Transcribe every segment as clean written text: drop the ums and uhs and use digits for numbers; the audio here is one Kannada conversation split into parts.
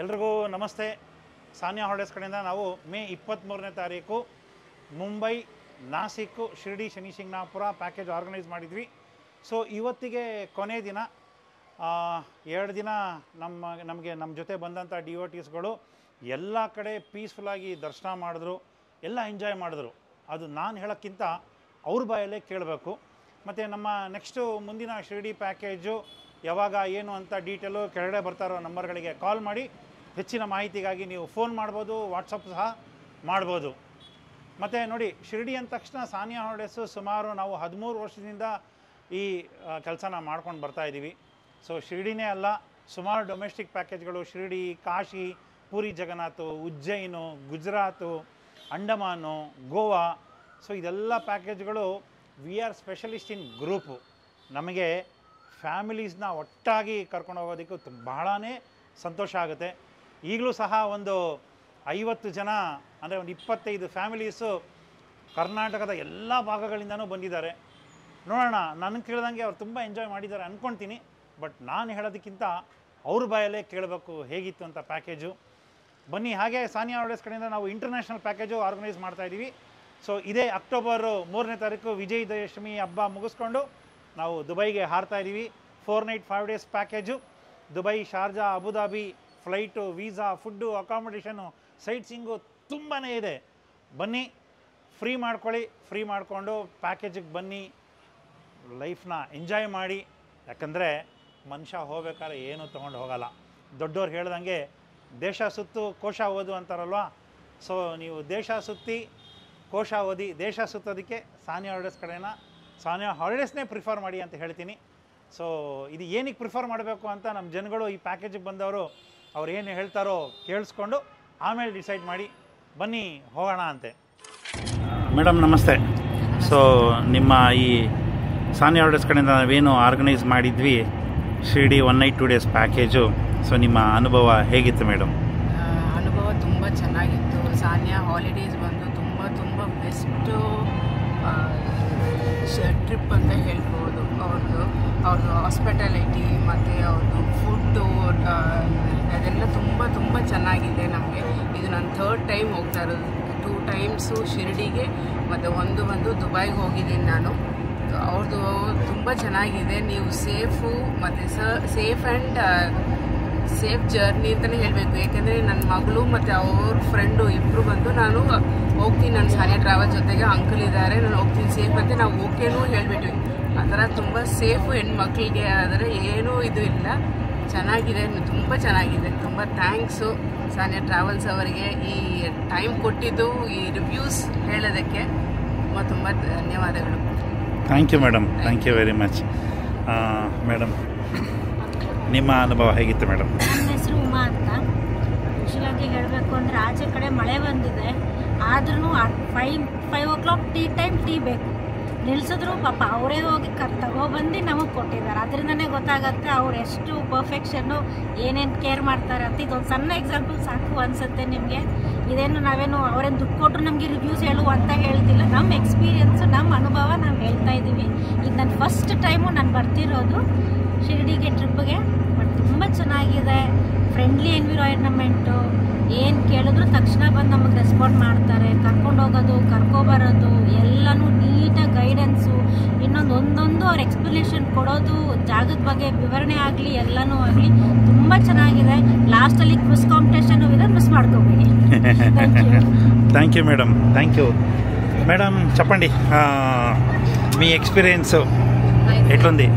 ಎಲ್ರಿಗೂ ನಮಸ್ತೆ. ಸಾನಿಯಾ ಹಾಲಿಡೇಸ್ ಕಡೆಯಿಂದ ನಾವು ಮೇ 23ನೇ ತಾರೀಕು ಮುಂಬೈ, ನಾಸಿಕ್, ಶಿರ್ಡಿ, ಶನಿ ಶಿಂಗನಾಪುರ ಪ್ಯಾಕೇಜ್ ಆರ್ಗನೈಸ್ ಮಾಡಿದ್ವಿ. ಸೊ ಇವತ್ತಿಗೆ ಕೊನೆ ದಿನ. 2 ದಿನ ನಮ್ಮ ಜೊತೆ ಬಂದಂಥ ಡಿವೋಟೀಸ್ಗಳು ಎಲ್ಲ ಕಡೆ ಪೀಸ್ಫುಲ್ಲಾಗಿ ದರ್ಶನ ಮಾಡಿದ್ರು, ಎಲ್ಲ ಎಂಜಾಯ್ ಮಾಡಿದ್ರು. ಅದು ನಾನು ಹೇಳೋಕ್ಕಿಂತ ಅವ್ರ ಬಾಯಲ್ಲೇ ಕೇಳಬೇಕು. ಮತ್ತು ನಮ್ಮ ನೆಕ್ಸ್ಟು ಮುಂದಿನ ಶಿರ್ಡಿ ಪ್ಯಾಕೇಜು ಯಾವಾಗ ಏನು ಅಂತ ಡೀಟೇಲು ಕೆಳಗಡೆ ಬರ್ತಾರೋ ನಂಬರ್ಗಳಿಗೆ ಕಾಲ್ ಮಾಡಿ ಹೆಚ್ಚಿನ ಮಾಹಿತಿಗಾಗಿ ನೀವು ಫೋನ್ ಮಾಡ್ಬೋದು, ವಾಟ್ಸಪ್ ಸಹ ಮಾಡ್ಬೋದು. ಮತ್ತು ನೋಡಿ, ಶಿರ್ಡಿ ಅಂದ ತಕ್ಷಣ ಸಾನಿಯಾ ಹಾಲಿಡೇಸು ಸುಮಾರು ನಾವು 13 ವರ್ಷದಿಂದ ಈ ಕೆಲಸನ ಮಾಡ್ಕೊಂಡು ಬರ್ತಾಯಿದ್ದೀವಿ. ಸೊ ಶಿರ್ಡಿನೇ ಅಲ್ಲ, ಸುಮಾರು ಡೊಮೆಸ್ಟಿಕ್ ಪ್ಯಾಕೇಜ್ಗಳು ಶಿರ್ಡಿ, ಕಾಶಿ, ಪೂರಿ ಜಗನ್ನಾಥ್, ಉಜ್ಜೈನು, ಗುಜರಾತು, ಅಂಡಮಾನು, ಗೋವಾ. ಸೊ ಇದೆಲ್ಲ ಪ್ಯಾಕೇಜ್ಗಳು we are specialist in group. ನಮಗೆ ಫ್ಯಾಮಿಲೀಸ್ನ ಒಟ್ಟಾಗಿ ಕರ್ಕೊಂಡು ಹೋಗೋದಕ್ಕೂ ಬಹಳನೇ ಸಂತೋಷ ಆಗುತ್ತೆ. ಈಗಲೂ ಸಹ ಒಂದು 50 ಜನ ಅಂದರೆ ಒಂದು 25 ಫ್ಯಾಮಿಲೀಸು ಕರ್ನಾಟಕದ ಎಲ್ಲ ಭಾಗಗಳಿಂದನೂ ಬಂದಿದ್ದಾರೆ. ನೋಡೋಣ, ನನಗೆ ಕೇಳ್ದಂಗೆ ಅವ್ರು ತುಂಬ ಎಂಜಾಯ್ ಮಾಡಿದ್ದಾರೆ ಅಂದ್ಕೊಳ್ತೀನಿ. ಬಟ್ ನಾನು ಹೇಳೋದಕ್ಕಿಂತ ಅವ್ರ ಬಾಯಲ್ಲೇ ಕೇಳಬೇಕು ಹೇಗಿತ್ತು ಅಂತ ಪ್ಯಾಕೇಜು. ಬನ್ನಿ. ಹಾಗೆ ಸಾನಿಯಾ ಹಾಲಿಡೇಸ್ ಕಡೆಯಿಂದ ನಾವು ಇಂಟರ್ನ್ಯಾಷನಲ್ ಪ್ಯಾಕೇಜು ಆರ್ಗನೈಸ್ ಮಾಡ್ತಾಯಿದ್ದೀವಿ. ಸೊ ಇದೇ ಅಕ್ಟೋಬರ್ 3ನೇ ತಾರೀಕು ವಿಜಯದಶಮಿ ಹಬ್ಬ ಮುಗಿಸ್ಕೊಂಡು ನಾವು ದುಬೈಗೆ ಹಾರ್ತಾ ಇದ್ದೀವಿ. 4 night 5 days package. Dubai, Sharjah, Abu Dhabi, flight, visa, food, accommodation, sight seeing ತುಂಬಾ ಇದೆ. ಬನ್ನಿ, ಫ್ರೀ ಮಾಡ್ಕೊಳ್ಳಿ. ಫ್ರೀ ಮಾಡಿಕೊಂಡು ಪ್ಯಾಕೇಜಿಗೆ ಬನ್ನಿ, ಲೈಫ್ನ ಎಂಜಾಯ್ ಮಾಡಿ. ಯಾಕಂದರೆ ಮನುಷ್ಯ ಹೋಗ್ಬೇಕಾದ್ರೆ ಏನೂ ತೊಗೊಂಡು ಹೋಗಲ್ಲ. ದೊಡ್ಡವ್ರು ಹೇಳ್ದಂಗೆ ದೇಶ ಸುತ್ತು ಕೋಶ ಓದು ಅಂತಾರಲ್ವ. ಸೊ ನೀವು ದೇಶ ಸುತ್ತಿ ಕೋಶ ಓದಿ ದೇಶ ಸುತ್ತೋದಕ್ಕೆ ಸಾನಿಯಾ ಹಾಲಿಡೇಸ್ ಕಡೆನ ಸಾನಿಯಾ ಹಾಲಿಡೇಸ್ನೇ ಪ್ರಿಫರ್ ಮಾಡಿ ಅಂತ ಹೇಳ್ತೀನಿ. ಸೊ ಇದು ಏನಕ್ಕೆ ಪ್ರಿಫರ್ ಮಾಡಬೇಕು ಅಂತ ನಮ್ಮ ಜನಗಳು ಈ ಪ್ಯಾಕೇಜಿಗೆ ಬಂದವರು ಅವ್ರು ಏನು ಹೇಳ್ತಾರೋ ಕೇಳಿಸ್ಕೊಂಡು ಆಮೇಲೆ ಡಿಸೈಡ್ ಮಾಡಿ ಬನ್ನಿ ಹೋಗೋಣ ಅಂತೆ. ಮೇಡಮ್ ನಮಸ್ತೆ. ಸೊ ನಿಮ್ಮ ಈ ಸಾನಿಯಾ ಹಾಲಿಡೇಸ್ ಕಡೆಯಿಂದ ನಾವೇನು ಆರ್ಗನೈಸ್ ಮಾಡಿದ್ವಿ Shirdi 1 night 2 days package. So ನಿಮ್ಮ ಅನುಭವ ಹೇಗಿತ್ತು ಮೇಡಮ್? ಅನುಭವ ತುಂಬ ಚೆನ್ನಾಗಿತ್ತು. ಸಾನಿಯಾ ಹಾಲಿಡೇಸ್ ಬಂದು ತುಂಬ ಬೆಸ್ಟು ಟ್ರಿಪ್ ಅಂತ ಹೇಳ್ಬೋದು. ಅವ್ರದ್ದು ಹಾಸ್ಪಿಟಾಲಿಟಿ ಮತ್ತು ಅವ್ರದ್ದು ಫುಡ್ಡು ಅದೆಲ್ಲ ತುಂಬ ಚೆನ್ನಾಗಿದೆ. ನಮಗೆ ಇದು ನಾನು 3rd ಟೈಮ್ ಹೋಗ್ತಾ ಇರೋದು. 2 ಟೈಮ್ಸು ಶಿರ್ಡಿಗೆ ಮತ್ತು ಒಂದು ದುಬೈಗೆ ಹೋಗಿದ್ದೀನಿ ನಾನು. ಅವ್ರದ್ದು ತುಂಬ ಚೆನ್ನಾಗಿದೆ. ನೀವು ಸೇಫು ಮತ್ತು ಸೇಫ್ ಆ್ಯಂಡ್ ಸೇಫ್ ಜರ್ನಿ ಅಂತಲೇ ಹೇಳಬೇಕು. ಏಕೆಂದರೆ ನನ್ನ ಮಗಳು ಮತ್ತು ಅವ್ರ ಫ್ರೆಂಡು ಇಬ್ಬರು ಬಂದು ನಾನು ಹೋಗ್ತೀನಿ, ನನ್ನ ಸಾನಿಯಾ ಟ್ರಾವೆಲ್ ಜೊತೆಗೆ ಅಂಕಲ್ ಇದ್ದಾರೆ, ನಾನು ಹೋಗ್ತೀನಿ ಸೇಫ್ ಅಂತ ನಾವು ಓಕೆನೂ ಹೇಳಿಬಿಟ್ವಿ. ಆ ಥರ ತುಂಬ ಸೇಫು ಹೆಣ್ಮಕ್ಳಿಗೆ. ಆದರೆ ಏನೂ ಇದು ಇಲ್ಲ, ಚೆನ್ನಾಗಿದೆ, ತುಂಬ ಚೆನ್ನಾಗಿದೆ. ತುಂಬ ಥ್ಯಾಂಕ್ಸು ಸಾನಿಯಾ ಟ್ರಾವೆಲ್ಸ್ ಅವರಿಗೆ ಈ ಟೈಮ್ ಕೊಟ್ಟಿದ್ದು, ಈ ರಿವ್ಯೂಸ್ ಹೇಳೋದಕ್ಕೆ ತುಂಬ ಧನ್ಯವಾದಗಳು. Thank you madam, thank you very much. Madam ನಿಮ್ಮ ಅನುಭವ ಹೇಗಿತ್ತು ಮೇಡಮ್? ನನ್ನ ಹೆಸರು ಉಮಾ ಅಂತ. ಯೂಶಲಾಗಿ ಹೇಳಬೇಕು ಅಂದರೆ ಆಚೆ ಕಡೆ ಮಳೆ ಬಂದಿದೆ, ಆದ್ರೂ 5 o'clock ಟೀ ಬೇಕು. ನಿಲ್ಲಿಸಿದ್ರು ಪಾಪ ಅವರೇ ಹೋಗಿ ತಗೊಬಂದು ನಮಗೆ ಕೊಟ್ಟಿದ್ದಾರೆ. ಅದರಿಂದನೇ ಗೊತ್ತಾಗತ್ತೆ ಅವ್ರು ಎಷ್ಟು ಪರ್ಫೆಕ್ಷನ್ನು, ಏನೇನು ಕೇರ್ ಮಾಡ್ತಾರೆ ಅಂತ. ಇದೊಂದು ಸಣ್ಣ ಎಕ್ಸಾಂಪಲ್ ಸಾಕು ಅನಿಸುತ್ತೆ ನಿಮಗೆ. ಇದೇನು ನಾವೇನು ಅವರೇನು ದುಡ್ಡು ಕೊಟ್ಟರು ನಮಗೆ ರಿವ್ಯೂಸ್ ಹೇಳು ಅಂತ ಹೇಳ್ತಿಲ್ಲ. ನಮ್ಮ ಎಕ್ಸ್ಪೀರಿಯೆನ್ಸು, ನಮ್ಮ ಅನುಭವ ನಾವು ಹೇಳ್ತಾ ಇದ್ದೀವಿ. ಇದು ನನ್ನ ಫಸ್ಟ್ ಟೈಮು ನಾನು ಬರ್ತಿರೋದು ಶಿರ್ಡಿಗೆ ಟ್ರಿಪ್ಗೆ. ಬಟ್ ತುಂಬ ಚೆನ್ನಾಗಿದೆ. ಫ್ರೆಂಡ್ಲಿ ಎನ್ವಿರಾನ್ಮೆಂಟು, ಏನು ಕೇಳಿದ್ರು ತಕ್ಷಣ ಬಂದು ನಮಗೆ ರೆಸ್ಪಾಂಡ್ ಮಾಡ್ತಾರೆ. ಕರ್ಕೊಂಡು ಹೋಗೋದು, ಕರ್ಕೊಬರೋದು ಎಲ್ಲನೂ ನೀಟಾಗಿ ಗೈಡೆನ್ಸು, ಒಂದೊಂದು ಅವ್ರ ಎಕ್ಸ್ಪ್ಲನೇಷನ್ ಕೊಡೋದು, ಜಾಗದ ಬಗ್ಗೆ ವಿವರಣೆ ಆಗಲಿ ಎಲ್ಲನೂ ಆಗಲಿ ತುಂಬ ಚೆನ್ನಾಗಿದೆ. ಲಾಸ್ಟಲ್ಲಿ ಕ್ವಿಸ್ ಕಾಂಪಿಟೇಷನು ಇದೆ, ಮಿಸ್ ಮಾಡ್ಕೋಬೇಡಿ. Thank you madam, thank you madam. చెప్పండి మీ ఎక్స్పీరియన్స్ ఎట్లుంది?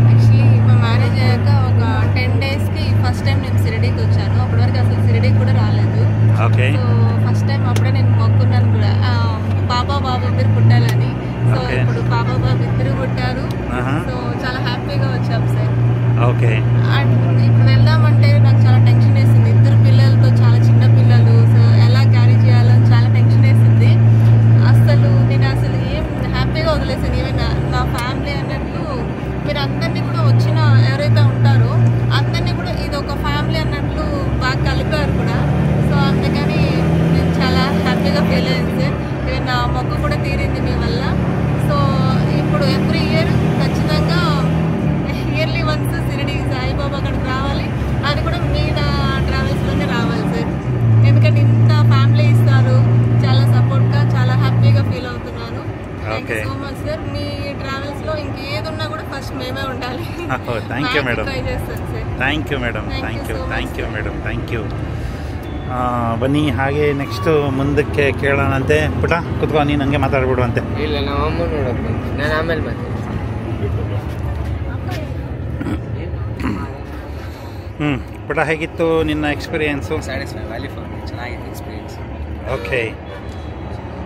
యాక్చువల్లీ మా మ్యారేజ్ అయ్యాక ఒక 10 డేస్కి ఫస్ట్ టైం నేను షిరిడీకి వచ్చాను. అప్పటి వరకు అసలు షిరిడీకి కూడా రాలేదు. ఓకే. సో ఫస్ట్ టైం అప్పుడే నేను మొక్కున్నాను కూడా, బాబా ఇద్దరు పుట్టాలని. సో ఇప్పుడు బాబా ఇద్దరు పుట్టారు. సో చాలా హ్యాపీగా వచ్చాం సార్. ఓకే. అండ్ ఇప్పుడు వెళ్దామంటే నాకు చాలా టెన్షన్ వేసింది. 2 పిల్లలతో, చాలా చిన్న పిల్లలు. సో ఎలా క్యారీ చేయాలో చాలా టెన్షన్ వేసింది. నేను ఏం హ్యాపీగా వదిలేసాను. ఈవెన్ నా ఫ్యామిలీ అన్నట్లు మీరు అందరినీ కూడా వచ్చిన ఎవరైతే ఉంటారో అందరినీ కూడా ఇది ఒక ఫ్యామిలీ అన్నట్లు బాగా కలిపారు కూడా. సో అందుకని నేను చాలా హ్యాపీగా ఫీల్ అయ్యింది సార్. ఈవెన్ నా మొక్కు కూడా తీరింది మీ వల్ల. సో ఇప్పుడు ఎవ్రీ ఇయర్ ఖచ్చితంగా ఇయర్లీ వన్స్ షిరిడి సాయిబాబా అక్కడికి రావాలి. అది కూడా మీ ట్రావెల్స్లో మేమే ఉండాలి. థ్యాంక్ యూ మేడం, ట్రై చేస్తాను sir. Thank you madam, Thank thank you you so much, thank you sir. Madam, thank you. ಬನ್ನಿ ಹಾಗೆ ನೆಕ್ಸ್ಟು ಮುಂದಕ್ಕೆ ಕೇಳೋಣಂತೆ. ಕುತ್ಕೊ, ನೀನು ಹಂಗೆ ಮಾತಾಡ್ಬಿಡು ಅಂತೆ. ಇಲ್ಲ ನಾವು ಅಮ್ಮ ನೋಡೋಕೆ ನಾನು ಆಮೇಲೆ ಮತ್ತೆ ಪುಟ ಹೇಗಿತ್ತು ನಿನ್ನ ಎಕ್ಸ್ಪೀರಿಯೆನ್ಸು? ಸ್ಯಾಟಿಸ್ಫೈ ವ್ಯಾಲಿ ಫಾರ್ ಚೆನ್ನಾಗಿತ್ತು ಎಕ್ಸ್ಪೀರಿಯನ್ಸ್. ಓಕೆ,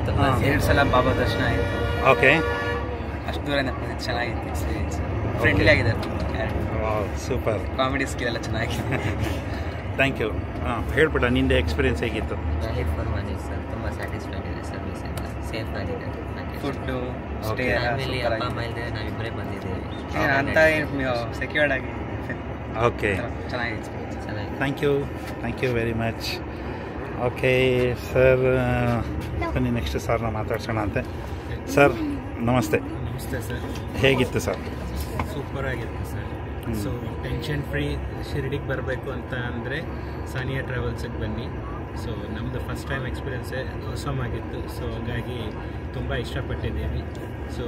2 ಸಲ ಬಾಬಾ ದರ್ಶನ ಆಯಿತು. ಓಕೆ, ಅಷ್ಟು ದೂರದಿಂದ ಚೆನ್ನಾಗಿತ್ತು ಎಕ್ಸ್ಪೀರಿಯನ್ಸ್. ಫ್ರೆಂಡ್ಲಿ ಆಗಿದ್ದಾರೆ, ಸೂಪರ್, ಕಾಮಿಡಿ ಸ್ಕಿಲ್ ಎಲ್ಲ ಚೆನ್ನಾಗಿದೆ. Thank you. ಹೇಳ್ಬಿಟ್ಟ ನಿಂದು ಎಕ್ಸ್ಪೀರಿಯೆನ್ಸ್ ಹೇಗಿತ್ತು? ವ್ಯಾಲಿಡ್ ಫಾರ್ ಮನಿ ಸರ್, ತುಂಬ ಸ್ಯಾಟಿಸ್ಫೈಡ್ ಇದೆ ಸರ್ವಿಸ್ ಎಲ್ಲ ಸೇಫ್ ಆಗಿದೆ. ಫುಡ್ಡು ಸ್ಟೇ ಫ್ಯಾಮಿಲಿ ಅಪ್ಪ ಅಮ್ಮ ಇಲ್ಲದೆ ನಾವಿಬ್ಬರೇ ಬಂದಿದ್ದೇವೆ. ಅಂತ ಸೆಕ್ಯೂರ್ಡ್ ಆಗಿ ಓಕೆ, ಚೆನ್ನಾಗಿದೆ ಎಕ್ಸ್ಪೀರಿಯನ್ಸ್. ಚೆನ್ನಾಗಿದೆ. Thank you very much. Okay sir, ಬನ್ನಿ ನೆಕ್ಸ್ಟ್ ಸರ್ನ ಮಾತಾಡ್ಸೋಣ ಅಂತೆ. ಸರ್ ನಮಸ್ತೆ. ನಮಸ್ತೆ ಸರ್. ಹೇಗಿತ್ತು ಸರ್? ಸೂಪರ್ ಆಗಿತ್ತು ಸರ್. ಸೊ ಟೆನ್ಷನ್ ಫ್ರೀ ಶಿರ್ಡಿಗೆ ಬರಬೇಕು ಅಂತ ಅಂದರೆ ಸಾನಿಯಾ ಟ್ರಾವೆಲ್ಸಿಗೆ ಬನ್ನಿ. ಸೊ ನಮ್ಮದು ಫಸ್ಟ್ ಟೈಮ್ ಎಕ್ಸ್ಪೀರಿಯನ್ಸೇ ಆಸಮ್ ಆಗಿತ್ತು. ಸೊ ಹಾಗಾಗಿ ತುಂಬ ಇಷ್ಟಪಟ್ಟಿದ್ದೀವಿ. ಸೊ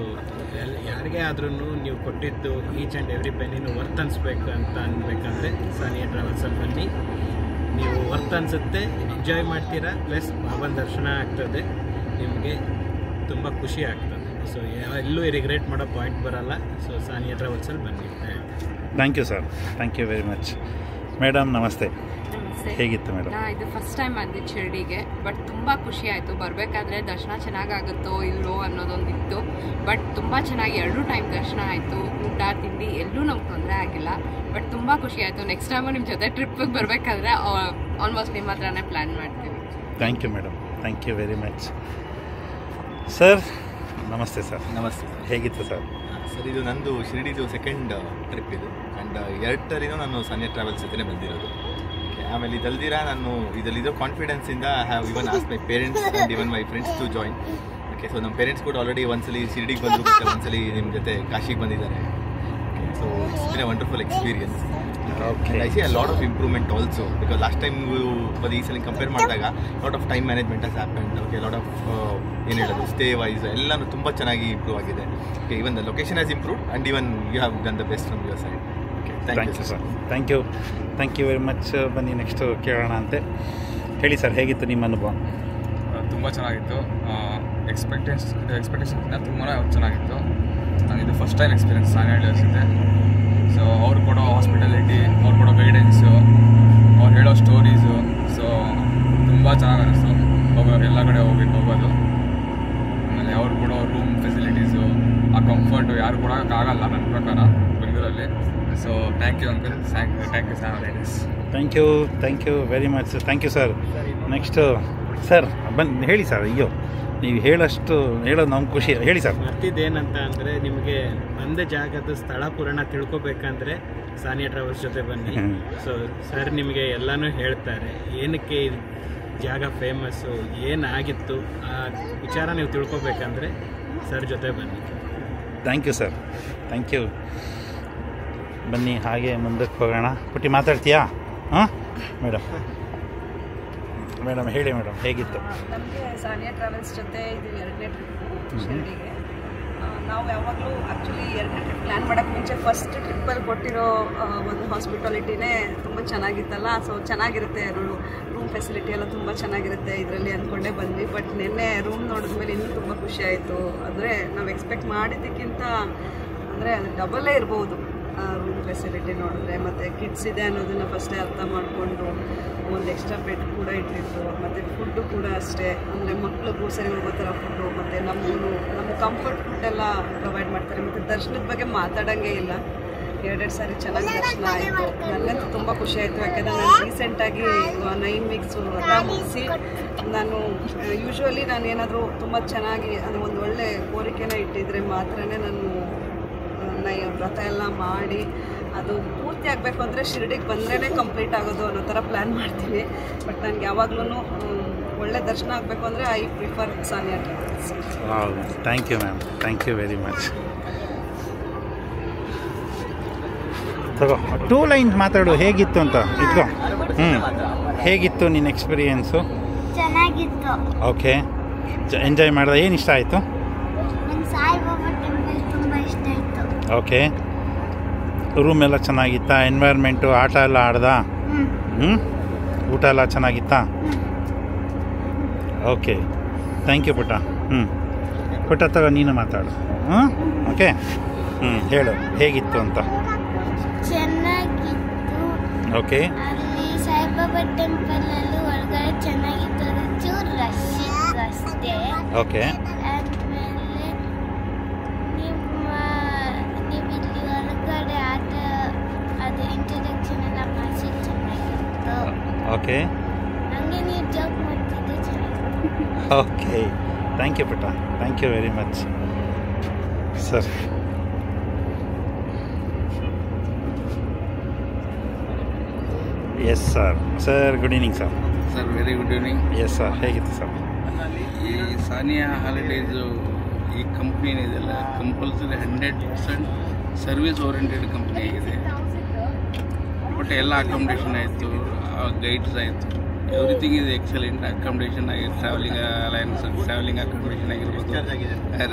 ಯಾರಿಗೇ ಆದ್ರೂ ನೀವು ಕೊಟ್ಟಿದ್ದು ಈಚ್ ಆ್ಯಂಡ್ ಎವ್ರಿ ಪೆನ್ನಿನೂ ವರ್ತ್ ಅನಿಸ್ಬೇಕು ಅಂತ ಅನ್ಬೇಕಂದ್ರೆ ಸಾನಿಯಾ ಟ್ರಾವೆಲ್ಸಲ್ಲಿ ಬನ್ನಿ. ನೀವು ವರ್ತ್ ಅನಿಸುತ್ತೆ, ಎಂಜಾಯ್ ಮಾಡ್ತೀರಾ, ಪ್ಲಸ್ ಬಾಬನ ದರ್ಶನ ಆಗ್ತದೆ, ನಿಮಗೆ ತುಂಬ ಖುಷಿ ಆಗ್ತದೆ. ಸೊ ಎಲ್ಲೂ ರಿಗ್ರೆಟ್ ಮಾಡೋ ಪಾಯಿಂಟ್ ಬರಲ್ಲ. ಸೊ ಸಾನಿಯಾ ಟ್ರಾವೆಲ್ಸಲ್ಲಿ ಬನ್ನಿ. Thank you sir, thank you very much. Madam ನಮಸ್ತೆ. ನಮಸ್ತೆ. ಹೇಗಿತ್ತು ಮೇಡಮ್? ಇದು ಫಸ್ಟ್ ಟೈಮ್ ಬಂದಿದ್ದು ಶಿರ್ಡಿಗೆ, ಬಟ್ ತುಂಬ ಖುಷಿ ಆಯಿತು. ಬರಬೇಕಾದ್ರೆ ದರ್ಶನ ಚೆನ್ನಾಗಾಗುತ್ತೋ ಇಲ್ಲೋ ಅನ್ನೋದೊಂದಿತ್ತು, ಬಟ್ ತುಂಬ ಚೆನ್ನಾಗಿ 2 ಟೈಮ್ ದರ್ಶನ ಆಯಿತು. ಊಟ ತಿಂಡಿ ಎಲ್ಲೂ ನಮ್ಗೆ ತೊಂದರೆ ಆಗಿಲ್ಲ, ಬಟ್ ತುಂಬ ಖುಷಿ ಆಯಿತು. ನೆಕ್ಸ್ಟ್ ಟೈಮು ನಿಮ್ಮ ಜೊತೆ ಟ್ರಿಪ್ಪಿಗೆ ಬರಬೇಕಾದ್ರೆ ಆಲ್ಮೋಸ್ಟ್ ನಿಮ್ಮ ಹತ್ರನೇ ಪ್ಲ್ಯಾನ್ ಮಾಡ್ತೀವಿ. Thank you madam, thank you very much. Sir ನಮಸ್ತೆ ಸರ್. ನಮಸ್ತೆ. ಹೇಗಿತ್ತು ಸರ್? ಸರ್, ಇದು ನಂದು ಶಿರ್ಡಿದು ಸೆಕೆಂಡ್ ಟ್ರಿಪ್ ಇದು. ಆ್ಯಂಡ್ 2 ಟರಿನೂ ನಾನು ಸಾನಿಯಾ ಟ್ರಾವೆಲ್ಸ್ ಜೊತೆ ಬಂದಿರೋದು. ಆಮೇಲೆ ಇದಲ್ದಿರ ನಾನು ಇದರಲ್ಲಿರೋ ಕಾನ್ಫಿಡೆನ್ಸಿಂದ have even ask my parents and even my friends to join. Okay, so ನಮ್ಮ ಪೇರೆಂಟ್ಸ್ ಕೂಡ ಆಲ್ರೆಡಿ ಒಂದ್ಸಲಿ ಶಿರ್ಡಿಗೆ ಬಂದರು, ಮತ್ತು ಒಂದ್ಸಲಿ ನಿಮ್ಮ ಜೊತೆ ಕಾಶಿಗೆ ಬಂದಿದ್ದಾರೆ. So it's been a wonderful experience. Okay. I see a lot of improvement also, because last time with ಈ ಸಲ ಕಂಪೇರ್ ಮಾಡಿದಾಗ lot of time management has happened. Okay, lot of ಏನು ಹೇಳೋದು, ಸ್ಟೇ ವೈಸ್ ಎಲ್ಲನೂ ತುಂಬ ಚೆನ್ನಾಗಿ ಇಂಪ್ರೂವ್ ಆಗಿದೆ. Okay, even the location has improved and even you have done the best from your side. Okay, thank you sir, thank you very much. ಬನ್ನಿ ನೆಕ್ಸ್ಟು ಕೇಳೋಣ ಅಂತೆ. ಹೇಳಿ ಸರ್, ಹೇಗಿತ್ತು ನಿಮ್ಮ ಅನುಭವ? ತುಂಬ ಚೆನ್ನಾಗಿತ್ತು. ಎಕ್ಸ್ಪೆಕ್ಟೇಷನ್ಗಿಂತ ತುಂಬಾ ಚೆನ್ನಾಗಿತ್ತು. ನನಗಿದು ಫಸ್ಟ್ ಟೈಮ್ ಎಕ್ಸ್ಪೀರಿಯನ್ಸ್ ಸಾನಿಯಾ ಟ್ರಾವೆಲ್ಸಿದೆ. ಸೊ ಅವ್ರು ಕೊಡೋ ಹಾಸ್ಪಿಟಾಲಿಟಿ, ಅವ್ರು ಕೊಡೋ ಗೈಡೆನ್ಸು, ಅವ್ರು ಹೇಳೋ ಸ್ಟೋರೀಸು, ಸೊ ತುಂಬ ಚೆನ್ನಾಗಿ ಅನ್ನಿಸ್ತು. ಎಲ್ಲ ಕಡೆ ಹೋಗೋದು. ಆಮೇಲೆ ಅವ್ರು ಕೊಡೋ ರೂಮ್ ಫೆಸಿಲಿಟೀಸು, ಆ ಕಂಫರ್ಟು ಯಾರು ಕೊಡೋಕ್ಕಾಗಲ್ಲ ನನ್ನ ಪ್ರಕಾರ ಬೆಂಗಳೂರಲ್ಲಿ. So thank you uncle, thank you Sania ladies. Thank you very much. Thank you sir. Next sir ಬನ್ನಿ, ಹೇಳಿ ಸರ್. ಅಯ್ಯೋ, ನೀವು ಹೇಳೋದು ನಮ್ಗೆ ಖುಷಿ. ಹೇಳಿ ಸರ್. ಮತ್ತಿದ್ದೇನಂತ ಅಂದರೆ, ನಿಮಗೆ ಒಂದೇ ಜಾಗದ ಸ್ಥಳ ಪುರಾಣ ತಿಳ್ಕೊಬೇಕಂದ್ರೆ ಸಾನಿಯಾ ಟ್ರಾವೆಲ್ಸ್ ಜೊತೆ ಬನ್ನಿ. ಸೊ ಸರ್ ನಿಮಗೆ ಎಲ್ಲನೂ ಹೇಳ್ತಾರೆ, ಏನಕ್ಕೆ ಜಾಗ ಫೇಮಸ್ಸು, ಏನಾಗಿತ್ತು, ಆ ವಿಚಾರ ನೀವು ತಿಳ್ಕೊಬೇಕಂದ್ರೆ ಸರ್ ಜೊತೆ ಬನ್ನಿ. Thank you sir, thank you. ಬನ್ನಿ ಹಾಗೆ ಮುಂದಕ್ಕೆ ಹೋಗೋಣ. ಪುಟ್ಟಿ ಮಾತಾಡ್ತೀಯಾ? ಹಾಂ ಮೇಡಮ್ ಹೇಳಿ ಮೇಡಮ್, ಹೇಗಿತ್ತು? ನಮಗೆ ಸಾನಿಯಾ ಟ್ರಾವೆಲ್ಸ್ ಜೊತೆ ಇದು 2ನೇ ಟ್ರಿಪ್ ಶಿರ್ಡಿಗೆ. ನಾವು ಯಾವಾಗಲೂ ಆ್ಯಕ್ಚುಲಿ 2ನೇ ಟ್ರಿಪ್ ಪ್ಲ್ಯಾನ್ ಮಾಡೋಕ್ಕೆ ಮುಂಚೆ ಫಸ್ಟ್ ಟ್ರಿಪ್ಪಲ್ಲಿ ಕೊಟ್ಟಿರೋ ಒಂದು ಹಾಸ್ಪಿಟಾಲಿಟಿನೇ ತುಂಬ ಚೆನ್ನಾಗಿತ್ತಲ್ಲ. ಸೊ ಚೆನ್ನಾಗಿರುತ್ತೆ, ರೂಮ್ ಫೆಸಿಲಿಟಿ ಎಲ್ಲ ತುಂಬ ಚೆನ್ನಾಗಿರುತ್ತೆ ಇದರಲ್ಲಿ ಅಂದ್ಕೊಂಡೇ ಬಂದ್ವಿ. ಬಟ್ ನಿನ್ನೆ ರೂಮ್ ನೋಡಿದ್ಮೇಲೆ ಇನ್ನೂ ತುಂಬ ಖುಷಿ ಆಯಿತು. ಅಂದರೆ ನಾವು ಎಕ್ಸ್ಪೆಕ್ಟ್ ಮಾಡಿದ್ದಕ್ಕಿಂತ ಅಂದರೆ ಅದು ಡಬಲ್ಲೇ ಇರ್ಬೋದು ರೂಮ್ ಫೆಸಿಲಿಟಿ ನೋಡಿದ್ರೆ. ಮತ್ತು ಕಿಡ್ಸ್ ಇದೆ ಅನ್ನೋದನ್ನು ಫಸ್ಟೇ ಅರ್ಥ ಮಾಡಿಕೊಂಡು ಒಂದು ಎಕ್ಸ್ಟ್ರಾ ಬೆಡ್ ಕೂಡ ಇಟ್ಟಿತ್ತು. ಮತ್ತು ಫುಡ್ಡು ಕೂಡ ಅಷ್ಟೇ, ಅಂದರೆ ಮಕ್ಳಿಗೂ ಸರಿ ಹೋಗೋ ಥರ ಫುಡ್ಡು, ಮತ್ತು ನಮ್ಮ ಕಂಫರ್ಟ್ ಫುಡ್ಡೆಲ್ಲ ಪ್ರೊವೈಡ್ ಮಾಡ್ತಾರೆ. ಮತ್ತು ದರ್ಶನದ ಬಗ್ಗೆ ಮಾತಾಡೋಂಗೇ ಇಲ್ಲ. 2 ಸಾರಿ ಚೆನ್ನಾಗಿ ದರ್ಶನ ಆಯಿತು. ನನಗಂತೂ ತುಂಬ ಖುಷಿ ಆಯಿತು. ಯಾಕೆಂದರೆ ನಾನು ರೀಸೆಂಟಾಗಿ 9 ವೀಕ್ಸು ರಥ ಮುಗಿಸಿ, ನಾನು ಯೂಶ್ವಲಿ ನಾನು ಏನಾದರೂ ತುಂಬ ಚೆನ್ನಾಗಿ ಅದು ಒಂದು ಒಳ್ಳೆ ಕೋರಿಕೆನ ಇಟ್ಟಿದ್ರೆ ಮಾತ್ರನೇ ನಾನು ವ್ರತ ಎಲ್ಲ ಮಾಡಿ ಅದು ಪೂರ್ತಿ ಆಗಬೇಕು ಅಂದರೆ ಶಿರ್ಡಿಗೆ ಬಂದ್ರೇ ಕಂಪ್ಲೀಟ್ ಆಗೋದು ಅನ್ನೋ ಥರ ಪ್ಲ್ಯಾನ್ ಮಾಡ್ತೀನಿ. ಬಟ್ ನನಗೆ ಯಾವಾಗ್ಲೂ ಒಳ್ಳೆ ದರ್ಶನ ಆಗಬೇಕು ಅಂದರೆ I prefer Sania travels. Thank you ma'am, thank you very much. ತಗೋ 2 ಲೈನ್ಸ್ ಮಾತಾಡು, ಹೇಗಿತ್ತು ಅಂತ. ಇಟ್ಕೋ. ಹೇಗಿತ್ತು ನಿನ್ನ ಎಕ್ಸ್ಪೀರಿಯೆನ್ಸು? ಚೆನ್ನಾಗಿತ್ತು. ಓಕೆ, ಎಂಜಾಯ್ ಮಾಡಿದೆ. ಏನು ಇಷ್ಟ ಆಯಿತು? ಸಾಯಿಬಾಬಾ ಟೆಂಪಲ್ ತುಂಬ ಇಷ್ಟ ಆಯಿತು. ಓಕೆ, ರೂಮ್ ಎಲ್ಲ ಚೆನ್ನಾಗಿತ್ತಾ? ಎನ್ವೈರ್ಮೆಂಟು, ಆಟ ಎಲ್ಲ ಆಡ್ದಾ? ಊಟ ಎಲ್ಲ ಚೆನ್ನಾಗಿತ್ತಾ? ಓಕೆ, ಥ್ಯಾಂಕ್ ಯು ಪುಟ್ಟ. ಪುಟ್ಟ ತಗೋ ನೀನು ಮಾತಾಡು. ಓಕೆ, ಹೇಳು ಹೇಗಿತ್ತು ಅಂತ. ಚೆನ್ನಾಗಿತ್ತು. ಓಕೆ. ಅಲ್ಲಿ ಸಾಯಿಬಾಬಾ ಟೆಂಪಲ್ ಅಲ್ಲಿ ಒಳಗಡೆ ಚೆನ್ನಾಗಿತ್ತು, ಅದು ಚೂರು ರಶ್ ಇತ್ತು ಅಷ್ಟೇ. ಓಕೆ. ಆದ್ಮೇಲೆ ನೀವು ಇಲ್ಲಿ ಹೊರಗಡೆ ಆಟ ಅದು ಇಂಟ್ರಡಕ್ಷನ್ ಎಲ್ಲ ಮಾಡಿಸಿ ಚೆನ್ನಾಗಿತ್ತು. ಓಕೆ. ಹಂಗೆ ನೀವು ಜಾಬ್ ಮಾಡ್ತಿದ್ದು ಚೆನ್ನಾಗಿತ್ತು. ಓಕೆ, ಥ್ಯಾಂಕ್ ಯು ಪುಟ್ಟ, thank you very much sir. Yes sir. Sir good evening sir. Sir very good evening. Yes sir, ಹೇಗಿತ್ತು ಸರ್? ಈ ಸಾನಿಯಾ ಹಾಲಿಡೇಸು ಈ ಕಂಪ್ನಿ ಏನಿದೆಯಲ್ಲ ಕಂಪಲ್ಸರಿ 100% ಸರ್ವಿಸ್ ಓರಿಯೆಂಟೆಡ್ ಕಂಪ್ನಿ ಆಗಿದೆ. ಬಟ್ ಎಲ್ಲ ಅಕಾಮಿಡೇಷನ್ ಆಯಿತು, ಗೈಡ್ಸ್ ಆಯಿತು, ಎವ್ರಿಥಿಂಗ್ ಇದೆ ಎಕ್ಸಲೆಂಟ್. ಅಕಾಮಿಡೇಷನ್ ಆಗಿ ಟ್ರಾವೆಲಿಂಗ್ ಅಲಯನ್ಸ್, ಟ್ರಾವೆಲಿಂಗ್ ಅಕಾಮಿಡೇಷನ್ ಆಗಿರ್ಬೋದು,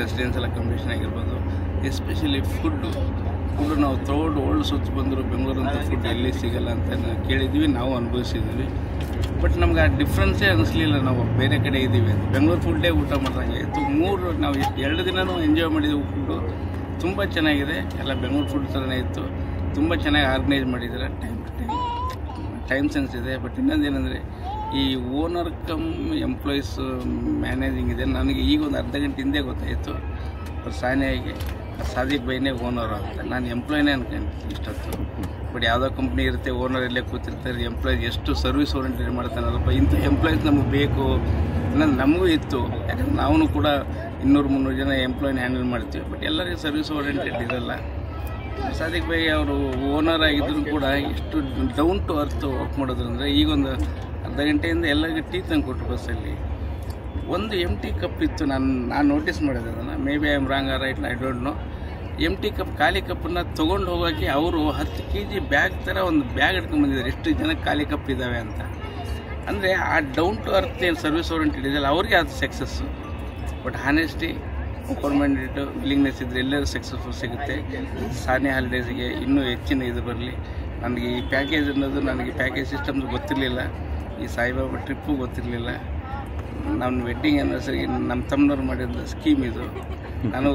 ರೆಸಿಡೆನ್ಷಿಯಲ್ ಅಕಾಮಿಡೇಷನ್ ಆಗಿರ್ಬೋದು, ಎಸ್ಪೆಷಲಿ ಫುಡ್ಡು ನಾವು ಥ್ರೂಔಟ್ ವರ್ಲ್ಡ್ ಸುತ್ತ ಬಂದರು ಬೆಂಗಳೂರಂಥ ಫುಡ್ ಎಲ್ಲಿ ಸಿಗಲ್ಲ ಅಂತ ಕೇಳಿದ್ವಿ, ನಾವು ಅನುಭವಿಸಿದ್ವಿ. ಬಟ್ ನಮ್ಗೆ ಆ ಡಿಫ್ರೆನ್ಸೇ ಅನ್ನಿಸ್ಲಿಲ್ಲ. ನಾವು ಬೇರೆ ಕಡೆ ಇದ್ದೀವಿ ಅಂತ ಬೆಂಗಳೂರು ಫುಡ್ಡೇ ಊಟ ಮಾಡ್ದಂಗೆ ಇತ್ತು. ನಾವು 2 ದಿನವೂ ಎಂಜಾಯ್ ಮಾಡಿದ್ದೀವಿ. ಫುಡ್ಡು ತುಂಬ ಚೆನ್ನಾಗಿದೆ, ಎಲ್ಲ ಬೆಂಗಳೂರು ಫುಡ್ ಥರನೇ ಇತ್ತು. ತುಂಬ ಚೆನ್ನಾಗಿ ಆರ್ಗನೈಸ್ ಮಾಡಿದ್ದಾರೆ, ಟೈಮ್ ಸೆನ್ಸ್ ಇದೆ. ಬಟ್ ಇನ್ನೊಂದೇನೆಂದರೆ ಈ ಓನರ್ ಕಮ್ ಎಂಪ್ಲಾಯೀಸ್ ಮ್ಯಾನೇಜಿಂಗ್ ಇದೆ. ನನಗೆ ಈಗ ಒಂದು ಅರ್ಧ ಗಂಟೆ ಹಿಂದೆ ಗೊತ್ತಾಯಿತು ಸಾನಿಯಾಗೆ ಸಾದಿಕ್ ಬೈನೇ ಓನರು ಅಂತ. ನಾನು ಎಂಪ್ಲಾಯಿನೇ ಅನ್ಕೊಂತೀನಿ ಇಷ್ಟೊತ್ತು. ಬಟ್ ಯಾವುದೋ ಕಂಪ್ನಿ ಇರುತ್ತೆ, ಓನರ್ ಇಲ್ಲೇ ಕೂತಿರ್ತಾರೆ, ಎಂಪ್ಲಾಯೀಸ್ ಎಷ್ಟು ಸರ್ವಿಸ್ ಓರಿಯೆಂಟೆಡ್ ಮಾಡ್ತಾನಲ್ಲಪ್ಪ, ಇಂಥ ಎಂಪ್ಲಾಯೀಸ್ ನಮಗೆ ಬೇಕು ಅನ್ನೋದು ನಮಗೂ ಇತ್ತು. ಯಾಕಂದ್ರೆ ನಾವು ಕೂಡ 200-300 ಜನ ಎಂಪ್ಲಾಯಿನ ಹ್ಯಾಂಡಲ್ ಮಾಡ್ತೀವಿ. ಬಟ್ ಎಲ್ಲರಿಗೂ ಸರ್ವಿಸ್ ಓರಿಯೆಂಟೆಡ್ ಇರಲ್ಲ. ಸಾದಿಕ್ ಬೈ ಅವರು ಓನರ್ ಆಗಿದ್ರು ಕೂಡ ಎಷ್ಟು ಡೌನ್ ಟು ಅರ್ತ್ ವರ್ಕ್ ಮಾಡೋದು ಅಂದರೆ, ಈಗೊಂದು ಅರ್ಧ ಗಂಟೆಯಿಂದ ಎಲ್ಲರಿಗೂ ಟೀ ತಂದು ಕೊಟ್ಟರು ಬಸ್ಸಲ್ಲಿ. ಒಂದು ಎಂಟಿ ಕಪ್ ಇತ್ತು, ನಾನು ನೋಟಿಸ್ ಮಾಡಿದೆ ಅದನ್ನು. Maybe I am wrong or right, I don't know. Empty cup, ಖಾಲಿ ಕಪ್ಪನ್ನು ತೊಗೊಂಡು ಹೋಗೋಕ್ಕೆ ಅವರು 10 kg ಬ್ಯಾಗ್ ಥರ ಒಂದು ಬ್ಯಾಗ್ ಹಿಡ್ಕೊಂಡು ಬಂದಿದ್ದಾರೆ, ಎಷ್ಟು ಜನಕ್ಕೆ ಖಾಲಿ ಕಪ್ ಇದ್ದಾವೆ ಅಂತ. ಅಂದರೆ ಆ ಡೌನ್ ಟು ಅರ್ತ್ ಏನು ಸರ್ವಿಸ್ ಓರಿಯೆಂಟೆಡ್ ಇದೆಯಲ್ಲ ಅವ್ರಿಗೆ ಅದು success. But honesty, government willingness ಇದ್ದರೆ ಎಲ್ಲರೂ ಸಕ್ಸಸ್ಫುಲ್ ಸಿಗುತ್ತೆ. ಸಾನಿಯಾ ಹಾಲಿಡೇಸ್ಗೆ ಇನ್ನೂ ಹೆಚ್ಚಿನ ಇದು ಬರಲಿ. ನನಗೆ ಈ ಪ್ಯಾಕೇಜ್ ಅನ್ನೋದು, ನನಗೆ ಪ್ಯಾಕೇಜ್ ಸಿಸ್ಟಮ್ಸ್ ಗೊತ್ತಿರಲಿಲ್ಲ, ಈ ಸಾಯಿಬಾಬಾ ಟ್ರಿಪ್ಪು ಗೊತ್ತಿರಲಿಲ್ಲ. ನನ್ನ ವೆಡ್ಡಿಂಗ್ ಆ್ಯನಿವರ್ಸರಿಗೆ ನಮ್ಮ ತಮ್ಮನವ್ರು ಮಾಡಿದ ಸ್ಕೀಮ್ ಇದು. ನಾನು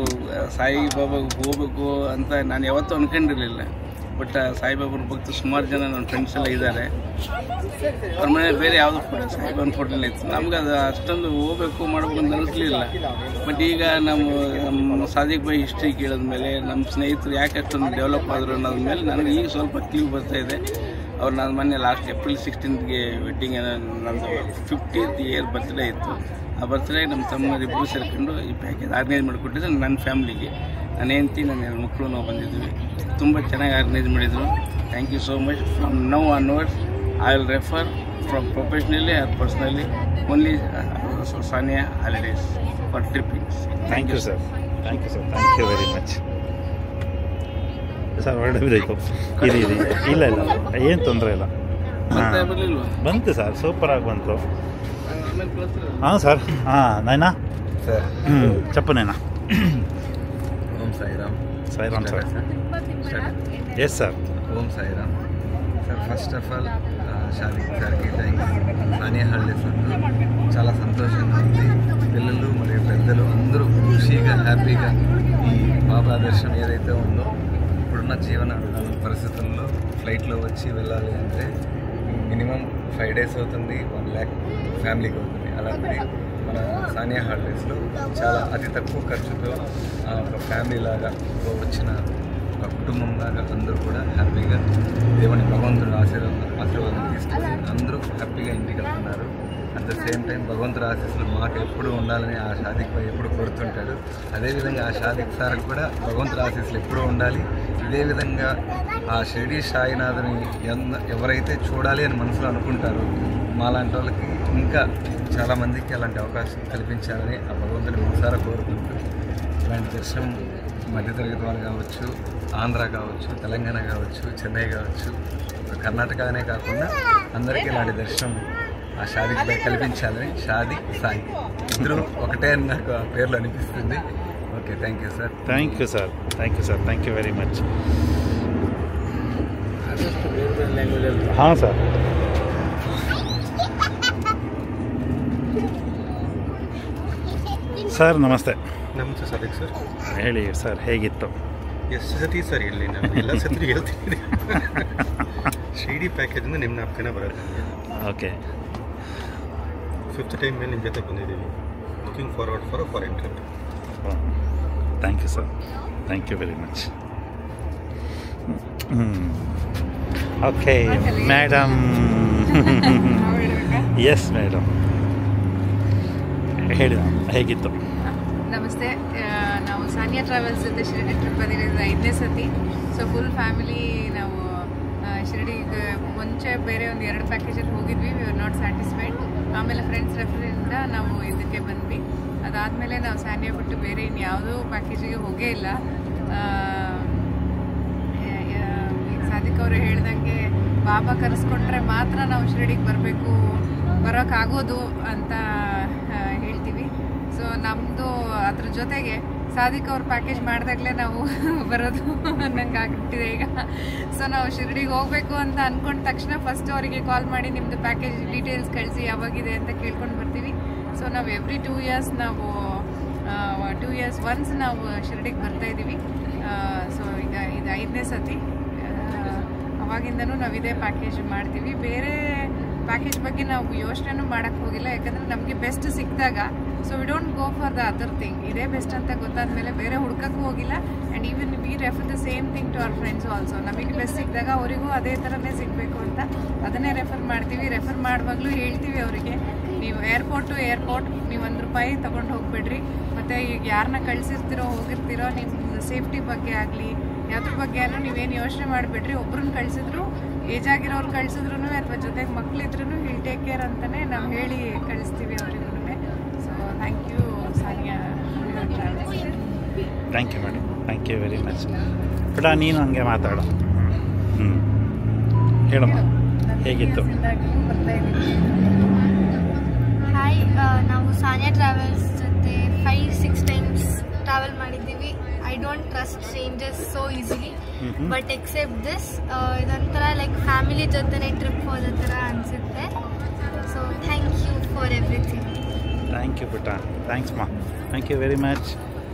ಸಾಯಿಬಾಬಾಗೆ ಹೋಗಬೇಕು ಅಂತ ನಾನು ಯಾವತ್ತೂ ಅಂದ್ಕೊಂಡಿರಲಿಲ್ಲ. ಬಟ್ ಸಾಯಿಬಾಬಾರ ಭಕ್ತರು ಸುಮಾರು ಜನ ನನ್ನ ಫ್ರೆಂಡ್ಸ್ ಎಲ್ಲ ಇದ್ದಾರೆ. ಅವ್ರ ಮನೇಲಿ ಬೇರೆ ಯಾವುದೂ ಕೂಡ ಸಾಯಿಬಾಬಾನ ಫೋಟೋನೇ ಇತ್ತು. ನಮ್ಗೆ ಅದು ಅಷ್ಟೊಂದು ಹೋಗ್ಬೇಕು ಮಾಡಬೇಕು ಅಂತ ಅನಿಸ್ಲಿಲ್ಲ. ಬಟ್ ಈಗ ನಮ್ಮ ಸಾದಿಕ್ ಬೈ ಹಿಸ್ಟ್ರಿ ಕೇಳಿದ್ಮೇಲೆ, ನಮ್ಮ ಸ್ನೇಹಿತರು ಯಾಕೆ ಅಷ್ಟೊಂದು ಡೆವಲಪ್ ಆದರು ಅನ್ನೋದ್ಮೇಲೆ ನನಗೆ ಈಗ ಸ್ವಲ್ಪ ಕ್ಲೀವ್ ಬರ್ತಾಯಿದೆ. ಅವ್ರು ನಾನು ಮೊನ್ನೆ ಲಾಸ್ಟ್ April 16th ವೆಡ್ಡಿಂಗ್, ನಂದು 50th ಇಯರ್ ಬರ್ತ್ಡೇ ಇತ್ತು. ಆ ಬರ್ತ್ಡೇ ನಮ್ಮ ತಮ್ಮರಿಬ್ಬರು ಸೇರ್ಕೊಂಡು ಈ ಪ್ಯಾಕೇಜ್ ಆರ್ಗನೈಸ್ ಮಾಡಿಕೊಟ್ಟಿದ್ರೆ ನನ್ನ ಫ್ಯಾಮ್ಲಿಗೆ, ನನ್ನ ಹೆಂಡತಿ, ನನ್ನ 2 ಮಕ್ಕಳು ನಾವು ಬಂದಿದ್ವಿ. ತುಂಬ ಚೆನ್ನಾಗಿ ಆರ್ಗನೈಸ್ ಮಾಡಿದರು. Thank you so much. From now onwards I will refer from professionally or personally only Sania holidays for trippings. Thank you sir, thank you sir, thank you very much sir. ಹೊರಡೆ ಬಿದ್ದಾಯಿತು. ಇರಿ ಇಲ್ಲ ಏನು ತೊಂದರೆ ಇಲ್ಲ. ಬಂತು ಸರ್, ಸೂಪರಾಗಿ ಬಂತು. ಹಾಂ ಸರ್. ನೈನಾ ಸರ್. చెప్పు Naina. Om Sairam. Sairam sir. Yes sir. Om Sairam sir. First of all Shadiq సార్కి థ్యాంక్స్. సానియా హాలిడేస్ చాలా సంతోషంగా ఉంది. పిల్లలు మరియు పెద్దలు అందరూ ఖుషీగా హ్యాపీగా ఈ బాబా దర్శనం ఏదైతే ఉందో, ఇప్పుడున్న జీవన పరిస్థితుల్లో ఫ్లైట్లో వచ్చి వెళ్ళాలి అంటే మినిమం 5 days అవుతుంది, 1 lakh ఫ్యామిలీకి అవుతుంది. అలాంటిది మన సానియా హాలిడేస్లో చాలా అతి తక్కువ ఖర్చుతో ఒక ఫ్యామిలీ లాగా వచ్చిన ఒక కుటుంబం లాగా అందరూ కూడా హ్యాపీగా దేవుని భగవంతుడు ఆశీర్వాదం తీసుకుని అందరూ హ్యాపీగా ఇంటికి వెళ్తున్నారు. అట్ ద సేమ్ టైం భగవంతుడు ఆశీస్సులు మాకు ఎప్పుడు ఉండాలని ఆ షాదిక్ పై ఎప్పుడు కోరుతుంటాడు. అదేవిధంగా ఆ షాదిక్ సార్కి కూడా భగవంతుడు ఆశీస్సులు ఎప్పుడూ ఉండాలి. ఇదే విధంగా ఆ షిరిడి సాయినాథుని ఎవరైతే చూడాలి అని మనసులో అనుకుంటారో మాలాంటి వాళ్ళకి ఇంకా చాలామందికి అలాంటి అవకాశం కల్పించాలని ఆ భగవంతుని మనసారా కోరుకుంటూ, ఇలాంటి దర్శనం మధ్యతరగతి వాళ్ళు కావచ్చు, ఆంధ్ర కావచ్చు, తెలంగాణ కావచ్చు, చెన్నై కావచ్చు, కర్ణాటక అనే కాకుండా అందరికీ ఇలాంటి దర్శనం ఆ షాదిక్ పై కల్పించాలని షాదిక్ సాయి ఇద్దరు ఒకటే అని నాకు ఆ పేర్లు అనిపిస్తుంది. Okay, thank you sir. Thank you sir, thank you sir, thank you very much. ಆದಷ್ಟು ಬೇರೆ ಬೇರೆ ಲ್ಯಾಂಗ್ವೇಜಲ್ಲಿ. ಹಾಂ ಸರ್. ಸರ್ ನಮಸ್ತೆ. ನಮಸ್ತೆ ಸಾದಿಕ್ ಸರ್. ಹೇಳಿ ಸರ್, ಹೇಗಿತ್ತು? ಎಷ್ಟು ಸತಿ ಸರ್ ಹೇಳಿ, ನಾನು ಎಲ್ಲ ಸತಿ ಹೇಳ್ತೀನಿ. ಶಿರ್ಡಿ ಪ್ಯಾಕೇಜಿಂದ ನಿಮ್ಮ ಜ್ಞಾಪಕನೇ ಬರುತ್ತೆ ನನಗೆ. ಓಕೆ. 5th ಟೈಮ್ ಮೇಲೆ ನಿಮ್ಮ ಜೊತೆ ಬಂದಿದ್ದೀವಿ. Looking forward for a foreign trip. Thank you sir, thank you very much. Okay madam. Yes madam, ಹೇಳಿ ಹೇಗಿತ್ತು? ನಮಸ್ತೆ. ನಾವು ಸಾನಿಯಾ ಟ್ರಾವೆಲ್ಸ್ ಜೊತೆ ಶಿರಡಿ ಟ್ರಿಪ್ ಬಂದಿರೋದು 5ನೇ ಸತಿ. ಸೊ ಫುಲ್ ಫ್ಯಾಮಿಲಿ ನಾವು ಶಿರಡಿಗೆ ಮುಂಚೆ ಬೇರೆ ಒಂದು 2 ಪ್ಯಾಕೇಜಲ್ಲಿ ಹೋಗಿದ್ವಿ. We are not satisfied. ಆಮೇಲೆ ಫ್ರೆಂಡ್ಸ್ ರೆಫರಿಂದ ನಾವು ಇದಕ್ಕೆ ಬಂದ್ವಿ. ಅದಾದಮೇಲೆ ನಾವು ಸಾನಿಯಾ ಬಿಟ್ಟು ಬೇರೆ ಇನ್ಯಾವುದೂ ಪ್ಯಾಕೇಜಿಗೆ ಹೋಗೇ ಇಲ್ಲ. ಸಾದಿಕ್ ಅವರು ಹೇಳ್ದಂಗೆ ಬಾಬಾ ಕರೆಸ್ಕೊಂಡ್ರೆ ಮಾತ್ರ ನಾವು ಶಿರಡಿಗೆ ಬರೋಕ್ಕಾಗೋದು ಅಂತ ಹೇಳ್ತೀವಿ. ಸೊ ನಮ್ಮದು ಅದ್ರ ಜೊತೆಗೆ ಸಾದಿಕ್ ಅವ್ರ ಪ್ಯಾಕೇಜ್ ಮಾಡಿದಾಗಲೇ ನಾವು ಬರೋದು ಅನ್ನಂಗೆ ಆಗಿಬಿಟ್ಟಿದೆ ಈಗ. ಸೊ ನಾವು ಶಿರಡಿಗೆ ಹೋಗಬೇಕು ಅಂತ ಅಂದ್ಕೊಂಡ ತಕ್ಷಣ ಫಸ್ಟ್ ಅವರಿಗೆ ಕಾಲ್ ಮಾಡಿ ನಿಮ್ಮದು ಪ್ಯಾಕೇಜ್ ಡೀಟೇಲ್ಸ್ ಕಳಿಸಿ ಯಾವಾಗಿದೆ ಅಂತ ಕೇಳ್ಕೊಂಡು ಬರ್ತೀವಿ. ಸೊ ನಾವು ಎವ್ರಿ 2 ಇಯರ್ಸ್ ನಾವು 2 ಇಯರ್ಸ್ ಒನ್ಸ್ ನಾವು ಶಿರಡಿಗೆ ಬರ್ತಾಯಿದ್ದೀವಿ. ಸೊ ಈಗ ಇದು 5ನೇ ಸತಿ. ಅವಾಗಿಂದನೂ ನಾವು ಇದೇ ಪ್ಯಾಕೇಜ್ ಮಾಡ್ತೀವಿ. ಬೇರೆ ಪ್ಯಾಕೇಜ್ ಬಗ್ಗೆ ನಾವು ಯೋಚನೆನೂ ಮಾಡೋಕ್ಕೆ ಹೋಗಿಲ್ಲ, ಯಾಕಂದರೆ ನಮಗೆ ಬೆಸ್ಟ್ ಸಿಕ್ಕಿದಾಗ so we don't go for the other thing. ಇದೇ ಬೆಸ್ಟ್ ಅಂತ ಗೊತ್ತಾದ ಮೇಲೆ ಬೇರೆ ಹುಡ್ಕಕ್ಕೂ ಹೋಗಿಲ್ಲ. And even we refer the same thing to our friends also. ನಮಗೆ ಬೆಸ್ಟ್ ಸಿಕ್ಕಿದಾಗ ಅವರಿಗೂ ಅದೇ ಥರನೇ ಸಿಗಬೇಕು ಅಂತ ಅದನ್ನೇ ರೆಫರ್ ಮಾಡ್ತೀವಿ. ರೆಫರ್ ಮಾಡುವಾಗಲೂ ಹೇಳ್ತೀವಿ ಅವರಿಗೆ, ನೀವು ಏರ್ಪೋರ್ಟ್ ಟು ಏರ್ಪೋರ್ಟ್ ನೀವು ₹1 ತೊಗೊಂಡು ಹೋಗ್ಬೇಡ್ರಿ. ಮತ್ತು ಈಗ ಯಾರನ್ನ ಕಳಿಸಿರ್ತೀರೋ ಹೋಗಿರ್ತೀರೋ ನಿಮ್ಮ ಸೇಫ್ಟಿ ಬಗ್ಗೆ ಆಗಲಿ ಯಾವುದ್ರ ಬಗ್ಗೆ ಅಲ್ಲೂ ನೀವೇನು ಯೋಚನೆ ಮಾಡಿಬಿಡ್ರಿ. ಒಬ್ರನ್ನ ಕಳಿಸಿದ್ರು, ಏಜ್ ಆಗಿರೋರು ಕಳಿಸಿದ್ರು ಅಥವಾ ಜೊತೆಗೆ ಮಕ್ಕಳಿದ್ರೂ ವಿಲ್ ಟೇಕ್ ಕೇರ್ ಅಂತಲೇ ನಾವು ಹೇಳಿ ಕಳಿಸ್ತೀವಿ ಅವರಿಗೂ. So thank you Sania travels. Thank you madam, thank you very much. ಬೇಡ ನೀನು ಹಂಗೆ ಮಾತಾಡೋ. ಹೇಳಮ್ಮ, ಹೇಗಿತ್ತು? ಹಾಯ್, ನಾವು ಸಾನಿಯಾ ಟ್ರಾವೆಲ್ಸ್ ಜೊತೆ 5-6 ಟೈಮ್ಸ್ ಟ್ರಾವೆಲ್ ಮಾಡಿದ್ದೀವಿ. I don't trust strangers so easily, but except this ಇದೊಂಥರ ಲೈಕ್ ಫ್ಯಾಮಿಲಿ ಜೊತೆ ಟ್ರಿಪ್ ಹೋದ ಥರ ಅನಿಸುತ್ತೆ. So thank you for everything. Thank you ಪುಟ್ಟ, ಥ್ಯಾಂಕ್ಸ್ ಮಾ, thank you very much.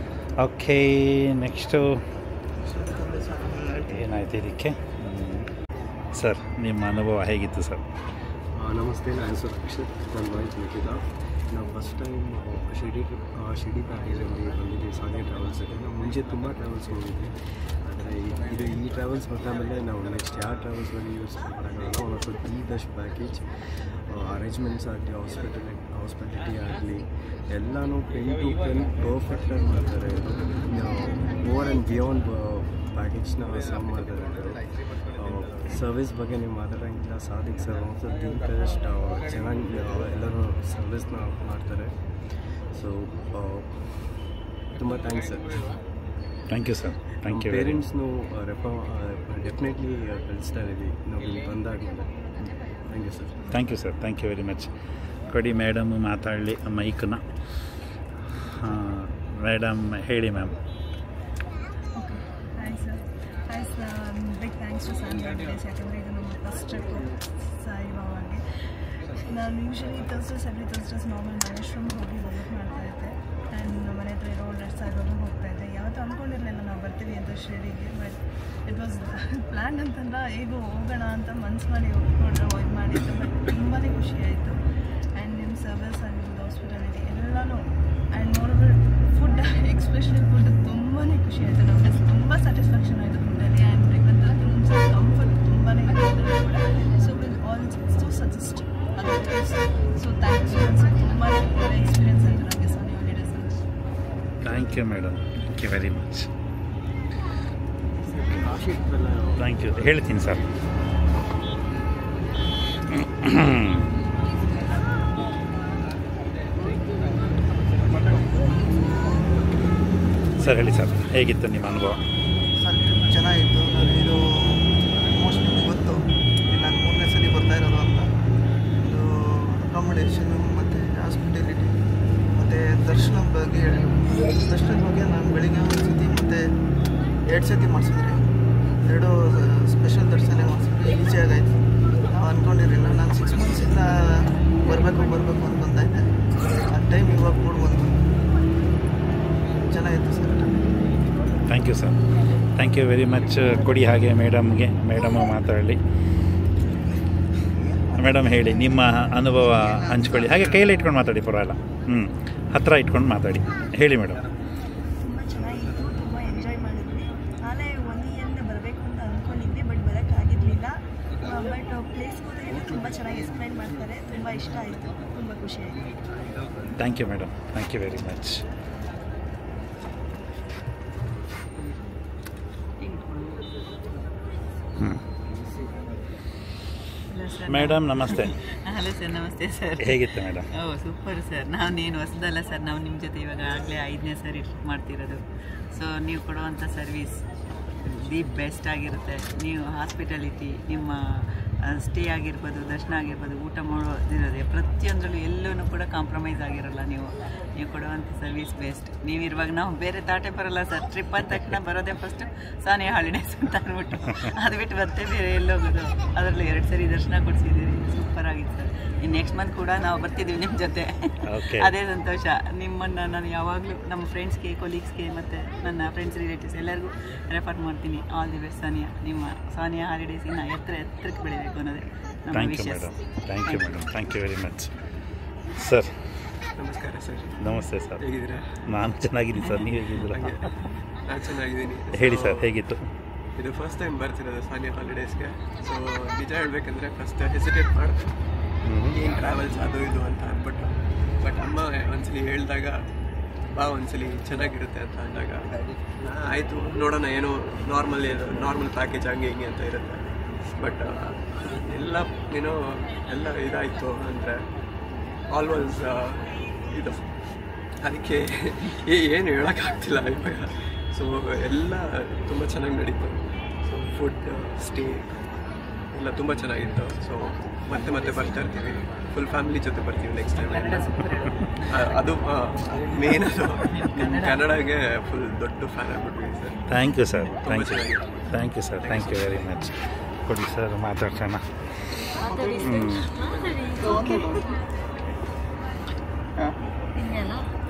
Okay, next ಏನಾಯ್ತು ಇದಕ್ಕೆ? ಸರ್ ನಿಮ್ಮ ಅನುಭವ ಹೇಗಿತ್ತು ಸರ್? ನಮಸ್ತೆ, ನಾನು ಹೆಸರು ಅಕ್ಷತ್, ನನ್ನ ವೈಫ್ ನಿಖಿತಾ. ನಾವು ಫಸ್ಟ್ ಟೈಮ್ ಶಿರ್ಡಿ ಪ್ಯಾಕೇಜಲ್ಲಿ ಬಂದಿದ್ದೀವಿ ಸಾನಿಯಾ ಟ್ರಾವೆಲ್ಸಲ್ಲಿ. ನಾವು ಮುಂಚೆ ತುಂಬ ಟ್ರಾವೆಲ್ಸ್ ಹೋಗಿದ್ವಿ, ಆದರೆ ಈ ಟ್ರಾವೆಲ್ಸ್ ಬಂದಾದಮೇಲೆ ನಾವು ನೆಕ್ಸ್ಟ್ ಯಾವ ಟ್ರಾವೆಲ್ಸ್ನಲ್ಲಿ ಯೂಸ್ ಮಾಡೋಣ ಸ್ವಲ್ಪ ಈ ಬೆಸ್ಟ್ ಪ್ಯಾಕೇಜ್. ಅರೇಂಜ್ಮೆಂಟ್ಸ್ ಆಗಲಿ, ಹಾಸ್ಪಿಟಾಲಿಟಿ ಆಗಲಿ ಎಲ್ಲನೂ 10 to 10 ಪರ್ಫೆಕ್ಟಾಗಿ ಮಾಡ್ತಾರೆ. ಓವರ್ ಆ್ಯಂಡ್ ಬಿಯಾಂಡ್ ಪ್ಯಾಕೇಜ್ನ ಸರ್ವ್ ಮಾಡ್ತಾರೆ. ಸರ್ವಿಸ್ ಬಗ್ಗೆ ನೀವು ಮಾತಾಡೋಂಗಿಲ್ಲ. Sadiq sir also the best, ಚೆನ್ನಾಗಿ ಎಲ್ಲರೂ ಸರ್ವಿಸ್ನ ಮಾಡ್ತಾರೆ. ಸೊ ತುಂಬ thanks sir. Thank you sir, thank you. ಪೇರೆಂಟ್ಸ್ನು ಡೆಫಿನೆಟ್ಲಿ ಕಳಿಸ್ತಾ ಇದ್ದೀವಿ ನಾವು ಇಲ್ಲಿ ಬಂದಾಗಲಿಲ್ಲ. Thank you sir. Thank you sir, thank you very much. ಕೊಡಿ ಮೇಡಮ್ ಮಾತಾಡಲಿ ಮೈಕನ್ನ. ಮೇಡಮ್ ಹೇಳಿ ma'am. Hi sir, big thanks to Sania days, ಯಾಕಂದರೆ ಇದು ನಮ್ಮ ಫಸ್ಟ್ ಟ್ರಿಪ್ಪು ಸಾಯಿಬಾಬಾಗೆ. ನಾನು ಯೂಶ್ವಲಿ ಥರ್ಸ್ಡೇಸ್ ನಾರ್ಮಲ್ ಮಹೇಶ್ವರಂ ಹೋಗಿ ವಿಸಿಟ್ ಮಾಡ್ತಾಯಿದ್ದೆ. ಆ್ಯಂಡ್ ನಮ್ಮ ಮನೆ ಹತ್ರ ಇರೋ ಸಾಯಿಬಾಬಾ ಹೋಗ್ತಾಯಿದ್ದೆ. ಯಾವತ್ತೂ ಅಂದ್ಕೊಂಡಿರಲಿಲ್ಲ ನಾವು ಬರ್ತೀವಿ ಅಂತ ಶಿರ್ಡಿಗೆ. ಬಟ್ ಇಟ್ ವಾಸ್ ಪ್ಲ್ಯಾನ್ ಅಂತಂದ್ರೆ ಹೇಗೂ ಹೋಗೋಣ ಅಂತ ಮನ್ಸು ಮಾಡಿ ಇದು ಮಾಡಿದ್ದು. ಬಟ್ ತುಂಬಾ ಖುಷಿ ಆಯಿತು. ಆ್ಯಂಡ್ ನಿಮ್ಮ ಸರ್ವಿಸ್ ಆಗಿರ್ಬೋದು, ಹಾಸ್ಪಿಟಾಲಿಟಿ ಎಲ್ಲನೂ, ಆ್ಯಂಡ್ ನೋಡಿದ್ರೆ ಫುಡ್, ಎಕ್ಸ್ಪೆಷಲಿ ಫುಡ್ ತುಂಬಾ ಖುಷಿ ಆಯಿತು. ನಮಗೆ ತುಂಬ ಸ್ಯಾಟಿಸ್ಫ್ಯಾಕ್ಷನ್ ಆಯಿತು ಫುಡ್ಡಲ್ಲಿ. ಆ್ಯಂಡ್ ಇವತ್ತು ರೂಮ್ಸ್ ಕಂಫರ್ಟ್ ತುಂಬಾ ಇದೆ ಕೂಡ. So will also suggest other. So thanks ತುಂಬ ಒಳ್ಳೆ ಎಕ್ಸ್ಪೀರಿಯನ್ಸ್ ಆಯಿತು ನಮಗೆ Sania holidays. Thank you madam, thank you very much. Thank you. ಹೇಳ್ತೀನಿ ಸರ್. ಸರ್ ಹೇಳಿ ಸರ್, ಹೇಗಿತ್ತು ನಿಮ್ಮ ಅನುಭವ? ಸರ್ ಚೆನ್ನಾಗಿತ್ತು. ನಾನು ಇದು ಮೋಸ್ಟ್ಲಿ ಗೊತ್ತು, ನಾನು 3ನೇ ಸಲ ಬರ್ತಾ ಇರೋದು ಅಂತ. ಇದು ಅಕಾಮಿಡೇಷನು ಮತ್ತು ಹಾಸ್ಪಿಟಾಲಿಟಿ ಮತ್ತು ದರ್ಶನದ ಬಗ್ಗೆ ಹೇಳಿ. ದರ್ಶನದ ಬಗ್ಗೆ ನಾನು ಬೆಳಿಗ್ಗೆ 1 ಸತಿ ಮತ್ತು 2 ಸತಿ ಮಾಡಿಸಿದ್ರಿ. 2 ಸ್ಪೆಷಲ್ ದರ್ಶನ ಮಾಡಿಸಿದ್ವಿ. ಈಸಿಯಾಗಾಯ್ತು. ನಾವು ಅಂದ್ಕೊಂಡಿರಲಿಲ್ಲ. ನಾನು 6 ಮಂತ್ಸಿಂದ ಬರಬೇಕು ಅನ್ಕೊತಾ ಇದ್ದೆ. ಆ ಟೈಮ್ ಇವಾಗ ಕೂಡ ಬಂತು. ಚೆನ್ನಾಗಿತ್ತು sir. Thank you sir, thank you very much. ಕೊಡಿ ಹಾಗೆ ಮೇಡಮ್ ಮಾತಾಡಲಿ. ಮೇಡಮ್ ಹೇಳಿ, ನಿಮ್ಮ ಅನುಭವ ಹಂಚ್ಕೊಳ್ಳಿ. ಹಾಗೆ ಕೈಯಲ್ಲಿ ಇಟ್ಕೊಂಡು ಮಾತಾಡಿ, ಪರವಾಗಿಲ್ಲ. ಹತ್ತಿರ ಇಟ್ಕೊಂಡು ಮಾತಾಡಿ. ಹೇಳಿ ಮೇಡಮ್. ತುಂಬ ಚೆನ್ನಾಗಿತ್ತು, ತುಂಬ ಎಂಜಾಯ್ ಮಾಡಿದ್ವಿ. ನಾಳೆ 1 ಇಯರಿಂದ ಬರಬೇಕು ಅಂತ ಅಂದ್ಕೊಂಡಿದ್ವಿ, ಬಟ್ ಬರೋಕ್ಕಾಗಿರಲಿಲ್ಲ. ಬಟ್ ಪ್ಲೇಸ್ ಹೋದಾಗ ತುಂಬ ಚೆನ್ನಾಗಿ ಎಕ್ಸ್ಪ್ಲೈನ್ ಮಾಡ್ತಾರೆ. ತುಂಬ ಇಷ್ಟ ಆಯಿತು, ತುಂಬ ಖುಷಿ ಆಯಿತು. Thank you madam, thank you very much. Madam ನಮಸ್ತೆ. ಹಲೋ ಸರ್, ನಮಸ್ತೆ ಸರ್. ಹೇಗಿತ್ತು ಮೇಡಮ್? Super sir. ನಾವೇನು ಹೊಸದಲ್ಲ ಸರ್, ನಾವು ನಿಮ್ಮ ಜೊತೆ ಇವಾಗ ಆಗಲೇ 5ನೇ ಸರಿ ಮಾಡ್ತಿರೋದು. ಸೊ ನೀವು ಕೊಡುವಂಥ ಸರ್ವಿಸ್ ದಿ ಬೆಸ್ಟ್ ಆಗಿರುತ್ತೆ. ನೀವು ಹಾಸ್ಪಿಟಾಲಿಟಿ, ನಿಮ್ಮ ಸ್ಟೇ ಆಗಿರ್ಬೋದು, ದರ್ಶನ ಆಗಿರ್ಬೋದು, ಊಟ ಮಾಡೋದಿರೋದೆ, ಪ್ರತಿಯೊಂದರಲ್ಲೂ ಎಲ್ಲೂ ಕೂಡ ಕಾಂಪ್ರಮೈಸ್ ಆಗಿರೋಲ್ಲ. ನೀವು ಕೊಡುವಂಥ ಸರ್ವಿಸ್ ಬೆಸ್ಟ್. ನೀವಿರುವಾಗ ನಾವು ಬೇರೆ ತಾಟೆ ಬರೋಲ್ಲ ಸರ್. ಟ್ರಿಪ್ ಅಂದ ತಕ್ಷಣ ಬರೋದೇ ಫಸ್ಟು ಸಾನಿಯಾ ಹಾಲಿಡೇಸ್ ಅಂತ ಅಂದ್ಬಿಟ್ಟು, ಅದು ಬಿಟ್ಟು ಮತ್ತೆ ಬೇರೆ ಎಲ್ಲೋಗೋದು. ಅದರಲ್ಲಿ 2 ಸರಿ ದರ್ಶನ ಕೊಡಿಸಿದ್ದೀರಿ, ಸೂಪರ್ ಆಗಿತ್ತು ಸರ್. ಇನ್ನು ನೆಕ್ಸ್ಟ್ ಮಂತ್ ಕೂಡ ನಾವು ಬರ್ತಿದ್ದೀವಿ ನಿಮ್ಮ ಜೊತೆ. ಅದೇ ಸಂತೋಷ. ನಿಮ್ಮನ್ನು ನಾನು ಯಾವಾಗಲೂ ನಮ್ಮ ಫ್ರೆಂಡ್ಸ್ಗೆ, ಕೊಲೀಗ್ಸ್ಗೆ ಮತ್ತು ನನ್ನ ಫ್ರೆಂಡ್ಸ್, ರಿಲೇಟಿವ್ಸ್ ಎಲ್ಲರಿಗೂ ರೆಫರ್ ಮಾಡ್ತೀನಿ. All the best Sania. ನಿಮ್ಮ ಸಾನಿಯಾ ಹಾಲಿಡೇಸ್ ಇನ್ನು ಎತ್ತರಕ್ಕೆ ಬೆಳಿಬೇಕು ಅನ್ನೋದೇ ನಮ್ಮ ವಿಷಯ. Thank you madam, thank you very much. Sir ನಮಸ್ಕಾರ ಸರ್. ನಮಸ್ತೆ ಸರ್. ಹೇಗಿದ್ದೀರಾ? ನಾನು ಚೆನ್ನಾಗಿದ್ದೀನಿ ಸರ್, ನೀವು ಹೇಗಿದ್ದೀರಾ? ನಾನು ಚೆನ್ನಾಗಿದ್ದೀನಿ. ಹೇಳಿ ಸರ್, ಹೇಗಿತ್ತು? ಇದು ಫಸ್ಟ್ ಟೈಮ್ ಬರ್ತಿರೋದು ಸಾನಿಯಾ ಹಾಲಿಡೇಸ್ಗೆ. ಸೊ ನಿಜ ಹೇಳಬೇಕಂದ್ರೆ ಫಸ್ಟ್ ಹೆಸಿಟೇಟ್ ಮಾಡಿದೆ, ಏನು ಟ್ರಾವೆಲ್ಸ್ ಅದು ಇದು ಅಂತ ಅಂದ್ಬಿಟ್ಟು. ಬಟ್ ಅಮ್ಮ ಒಂದ್ಸಲಿ ಹೇಳಿದಾಗ ಒಂದ್ಸಲಿ ಚೆನ್ನಾಗಿರುತ್ತೆ ಅಂತ ಅಂದಾಗ ಆಯಿತು ನೋಡೋಣ, ಏನೋ ನಾರ್ಮಲ್ ಪ್ಯಾಕೇಜ್ ಹಂಗೆ ಹಿಂಗೆ ಅಂತ ಇರುತ್ತೆ. ಬಟ್ ಎಲ್ಲ ಇದಾಯಿತು ಅಂದರೆ ಆಲ್ವೇಸ್ ಇದು, ಅದಕ್ಕೆ ಏನು ಹೇಳೋಕ್ಕಾಗ್ತಿಲ್ಲ ಇವಾಗ. ಸೊ ಎಲ್ಲ ತುಂಬ ಚೆನ್ನಾಗಿ ನಡೀತು. ಸೊ ಫುಡ್, ಸ್ಟೇ ಎಲ್ಲ ತುಂಬ ಚೆನ್ನಾಗಿತ್ತು. ಸೊ ಮತ್ತೆ ಬರ್ತಾ ಇರ್ತೀವಿ, ಫುಲ್ ಫ್ಯಾಮಿಲಿ ಜೊತೆ ಬರ್ತೀವಿ ನೆಕ್ಸ್ಟ್ ಟೈಮ್. ಅದು ಮೇನ್, ಅದು ಕನ್ನಡಗೆ ಫುಲ್ ದೊಡ್ಡ ಫ್ಯಾನ್ ಆಗ್ಬಿಟ್ವಿ sir. Thank you sir, thank you sir, thank you very much. ಕೊಡಿ ಸರ್, ಮಾತಾಡ್ಸೋಣ.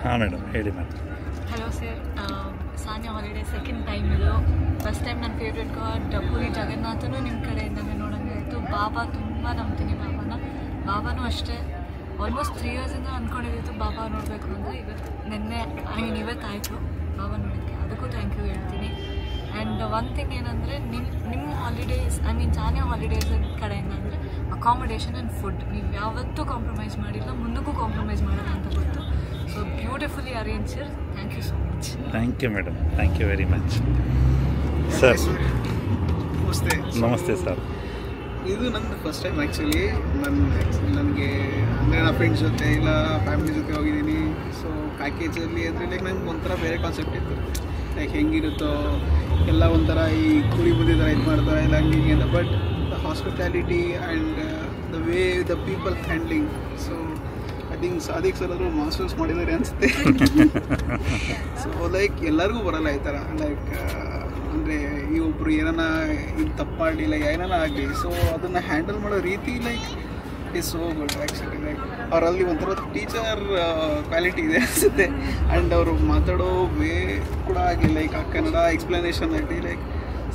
ಹಾಂ ಮೇಡಮ್, ಹೇಳಿ ಮಾತು. Hello sir, Sania holiday second time ಇದು. ಫಸ್ಟ್ ಟೈಮ್ ನನ್ನ ಫೇವ್ರೆಟ್ ಗಾಡ್ ಪುರಿ ಜಗನ್ನಾಥನು ನಿಮ್ಮ ಕಡೆಯಿಂದನೇ ನೋಡೋಂಗೆ ಆಯಿತು. ಬಾಬಾ ತುಂಬ ನಂಬ್ತೀನಿ ಬಾಬಾನೂ ಅಷ್ಟೇ. ಆಲ್ಮೋಸ್ಟ್ 3 ಇಯರ್ಸಿಂದ ಅಂದ್ಕೊಂಡಿದ್ದು ಬಾಬಾ ನೋಡಬೇಕು ಅಂತ. ಇವತ್ತಾಯಿತು ಬಾಬಾ ನೋಡೋಕ್ಕೆ, ಅದಕ್ಕೂ ಥ್ಯಾಂಕ್ ಯು ಹೇಳ್ತೀನಿ. ಆ್ಯಂಡ್ ಒನ್ ಥಿಂಗ್ ಏನಂದರೆ ನಿಮ್ಮ ಹಾಲಿಡೇಸ್, ಸಾನಿಯಾ ಹಾಲಿಡೇಸ್ ಕಡೆಯಿಂದ ಅಂದರೆ ಅಕಾಮಿಡೇಷನ್ ಆ್ಯಂಡ್ ಫುಡ್ ನೀವು ಯಾವತ್ತೂ ಕಾಂಪ್ರಮೈಸ್ ಮಾಡಿಲ್ಲ, ಮುಂದಕ್ಕೂ ಕಾಂಪ್ರಮೈಸ್ ಮಾಡಲ್ಲ ಅಂತ ಗೊತ್ತು. So beautifully arrange sir. Thank you so much. Thank you madam, thank you very much. Sir ನಮಸ್ತೆ ಸರ್. ಇದು ನಂದು ಫಸ್ಟ್ ಟೈಮ್ ಆ್ಯಕ್ಚುಲಿ. ನನಗೆ ಅಂದರೆ ನನ್ನ ಫ್ರೆಂಡ್ಸ್ ಜೊತೆ ಇಲ್ಲ ಫ್ಯಾಮಿಲಿ ಜೊತೆ ಹೋಗಿದ್ದೀನಿ. ಸೊ ಪ್ಯಾಕೇಜಲ್ಲಿ ಅಂದರೆ ಲೈಕ್ ನಂಗೆ ಒಂಥರ ಬೇರೆ ಕಾನ್ಸೆಪ್ಟ್ ಇತ್ತು, ಲೈಕ್ ಹೆಂಗಿರುತ್ತೋ ಎಲ್ಲ ಒಂಥರ ಈ ಕುರಿ ಬುದ್ಧಿ ಥರ ಇದು ಮಾಡ್ತಾರೆ ಎಲ್ಲ ಹಂಗೆ ಹಿಂಗೆ ಅಂತ. But the hospitality and the way the people handling, so I think Sadiq sir ಅವರು ಮಾಸ್ಟರ್ಸ್ ಮಾಡಿದ್ದಾರೆ ಅನಿಸುತ್ತೆ. ಸೊ ಲೈಕ್ ಎಲ್ಲರಿಗೂ ಬರೋಲ್ಲ ಈ ಥರ. ಲೈಕ್ ಅಂದರೆ ಈ ಒಬ್ಬರು ಏನಾನ ಇದು ತಪ್ಪು ಮಾಡಿ ಲೈಕ್ ಏನಾನ ಆಗಲಿ, ಸೊ ಅದನ್ನು ಹ್ಯಾಂಡಲ್ ಮಾಡೋ ರೀತಿ like is so good actually. Like ಅವರಲ್ಲಿ ಒಂಥರ ಟೀಚರ್ ಕ್ವಾಲಿಟಿ ಇದೆ ಅನಿಸುತ್ತೆ. ಆ್ಯಂಡ್ ಅವರು ಮಾತಾಡೋ ವೇ ಕೂಡ ಆಗಲಿ, ಲೈಕ್ ಆ ಕನ್ನಡ ಎಕ್ಸ್ಪ್ಲನೇಷನ್ ಆಗಲಿ ಲೈಕ್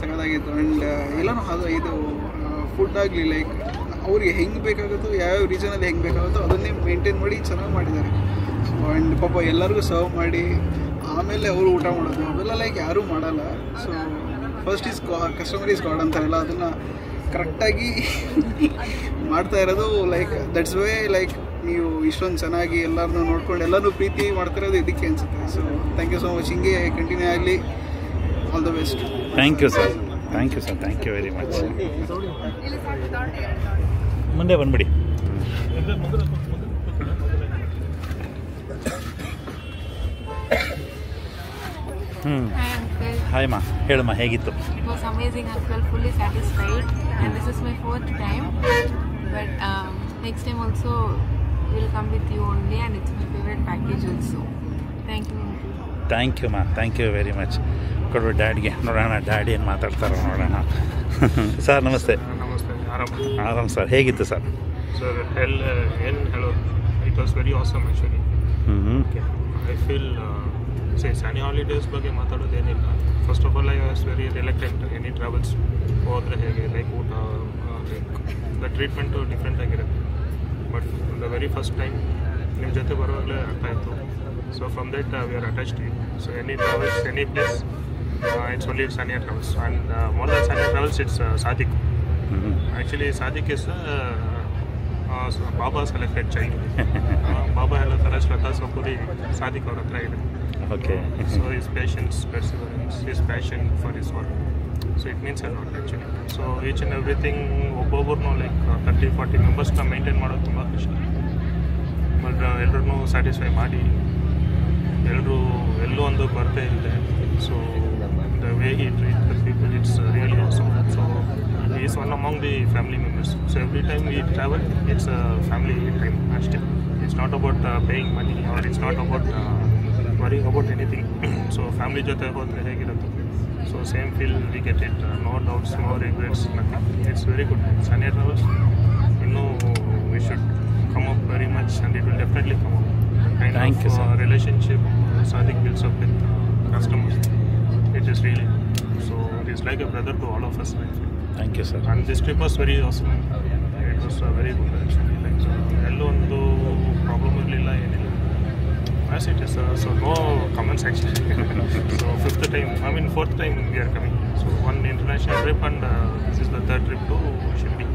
ಸಕ್ಕತ್ತಾಗಿತ್ತು. ಆ್ಯಂಡ್ ಎಲ್ಲನೂ ಅದು ಇದು ಫುಡ್ ಆಗಲಿ ಲೈಕ್ ಅವ್ರಿಗೆ ಹೆಂಗೆ ಬೇಕಾಗುತ್ತೋ, ಯಾವ್ಯಾವ ರೀಸನಲ್ಲಿ ಹೆಂಗೆ ಬೇಕಾಗುತ್ತೋ ಅದನ್ನೇ ಮೇಂಟೈನ್ ಮಾಡಿ ಚೆನ್ನಾಗಿ ಮಾಡಿದ್ದಾರೆ. ಸೊ ಆ್ಯಂಡ್ ಪಾಪ ಎಲ್ಲರಿಗೂ ಸರ್ವ್ ಮಾಡಿ ಆಮೇಲೆ ಅವರು ಊಟ ಮಾಡೋದು ಅವೆಲ್ಲ ಲೈಕ್ ಯಾರೂ ಮಾಡಲ್ಲ. So first customer is god ಅಂತಾರಲ್ಲ, ಅದನ್ನು ಕರೆಕ್ಟಾಗಿ ಮಾಡ್ತಾ ಇರೋದು. ಲೈಕ್ ದಟ್ಸ್ ವೇ ಲೈಕ್ ನೀವು ಇಷ್ಟೊಂದು ಚೆನ್ನಾಗಿ ಎಲ್ಲರನ್ನೂ ನೋಡ್ಕೊಂಡು ಎಲ್ಲರೂ ಪ್ರೀತಿ ಮಾಡ್ತಿರೋದು ಇದಕ್ಕೆ ಅನಿಸುತ್ತೆ. So thank you so much. ಹಿಂಗೆ ಕಂಟಿನ್ಯೂ ಆಗಲಿ. All the best. Thank you sir, thank you sir, thank you very much. ಮುಂದೆ ಬಂದ್ಬಿಡಿ. ಹಾಯ್ ಮಾ, ಹೇಳಮ್ಮ ಹೇಗಿತ್ತು? It was amazing. I felt fully satisfied, and this is my 4th time. But next time also we'll come with you only, and it's my favorite package also. Thank you. Thank you ಮಾ, ಥ್ಯಾಂಕ್ ಯು ವೆರಿ ಮಚ್. ಕೊಡ್ಬಿಟ್ಟು ಡ್ಯಾಡಿಗೆ ನೋಡೋಣ, ಡ್ಯಾಡಿ ಏನು ಮಾತಾಡ್ತಾರೋ ನೋಡೋಣ. ಸರ್ ನಮಸ್ತೆ. ನಮಸ್ತೆ. ಆರಾಮ್ ಸರ್. ಹೇಗಿತ್ತು ಸರ್? ಸರ್ ಏನು ಹೇಳೋದು, it was very awesome actually. I feel Sani holidays ಬಗ್ಗೆ ಮಾತಾಡೋದೇನಿಲ್ಲ. First of all I was very reluctant any travels ಹೋದರೆ ಹೇಗೆ ಲೈಕ್ ಊಟ ಲೈಕ್ ದ ಟ್ರೀಟ್ಮೆಂಟು ಡಿಫ್ರೆಂಟ್ ಆಗಿರುತ್ತೆ. But the very first time ನಿಮ್ಮ ಜೊತೆ ಬರುವಾಗಲೇ ಅರ್ಥ ಆಯಿತು. So from that we are attached to you. So any travels any place it's only Sania Travels, and more than Sania Travels, it's Sadiq. Actually, Sadiq is Baba's selected child. Baba hello Tara Shraddha Sapuri Sadiq aur hatra ide. Okay. So his patience, perseverance, his passion for his work, so it means a lot actually. So each and everything ಒಬ್ಬೊಬ್ಬರನ್ನು like 30-40 ಮೆಂಬರ್ಸ್ನ ಮೇಂಟೈನ್ ಮಾಡೋದು ತುಂಬ ಕಷ್ಟ. ಬಟ್ ಎಲ್ಲರನ್ನೂ ಸ್ಯಾಟಿಸ್ಫೈ ಮಾಡಿ ಎಲ್ಲೂ ಒಂದು ಕೊರತೆ ಇದೆ. So the way he treats the people, it's really awesome. So he is one among the family members. So every time we travel, it's a family time. It's not about paying money, or it's not about worrying about anything. So family jothe hodre hegirutte. So same feel we get it. No doubts, no regrets, nothing. It's very good. Sania Travels, we should come up very much, and it will definitely come up. Thank you, sir. Relationship Sadiq builds up with customers. It is really, so it is like a brother to all of us. Thank you, sir. And this trip was very awesome. It was very good actually. Like, ಎಲ್ಲೋ ಒಂದು ಪ್ರಾಬ್ಲಮ್ ಇರಲಿಲ್ಲ, ಏನಿಲ್ಲ. As it is, so no comments actually. So fourth time we are coming. So one international trip, and this is the third trip to Shirdi.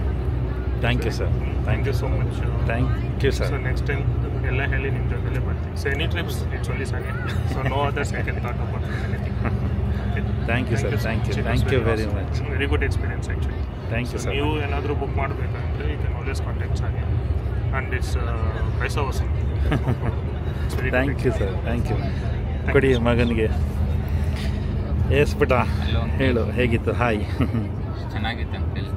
Thank you, sir. Thank you so much. Thank you, sir. So next time ಎಲ್ಲ ಹೇಳಿ ನಿಮ್ಮ ಜೊತೆಲೇ ಬರ್ತೀವಿ. So any trips, it's only Sania. So no other second thought about anything. Thank you, sir. Thank you very much. Very good experience actually. Thank you, sir. ನೀವು ಏನಾದರೂ ಬುಕ್ ಮಾಡಬೇಕಂದ್ರೆ you can always contact Sania, and it's paisa vasool. Thank you, sir. Thank you. ಕೊಡಿ ಮಗನಿಗೆ. ಎಸ್ ಪುಟ ಹೇಳು, ಹೇಗಿತ್ತು? ಹಾಯ್. ಚೆನ್ನಾಗಿತ್ತು ಅಂಕಲ್.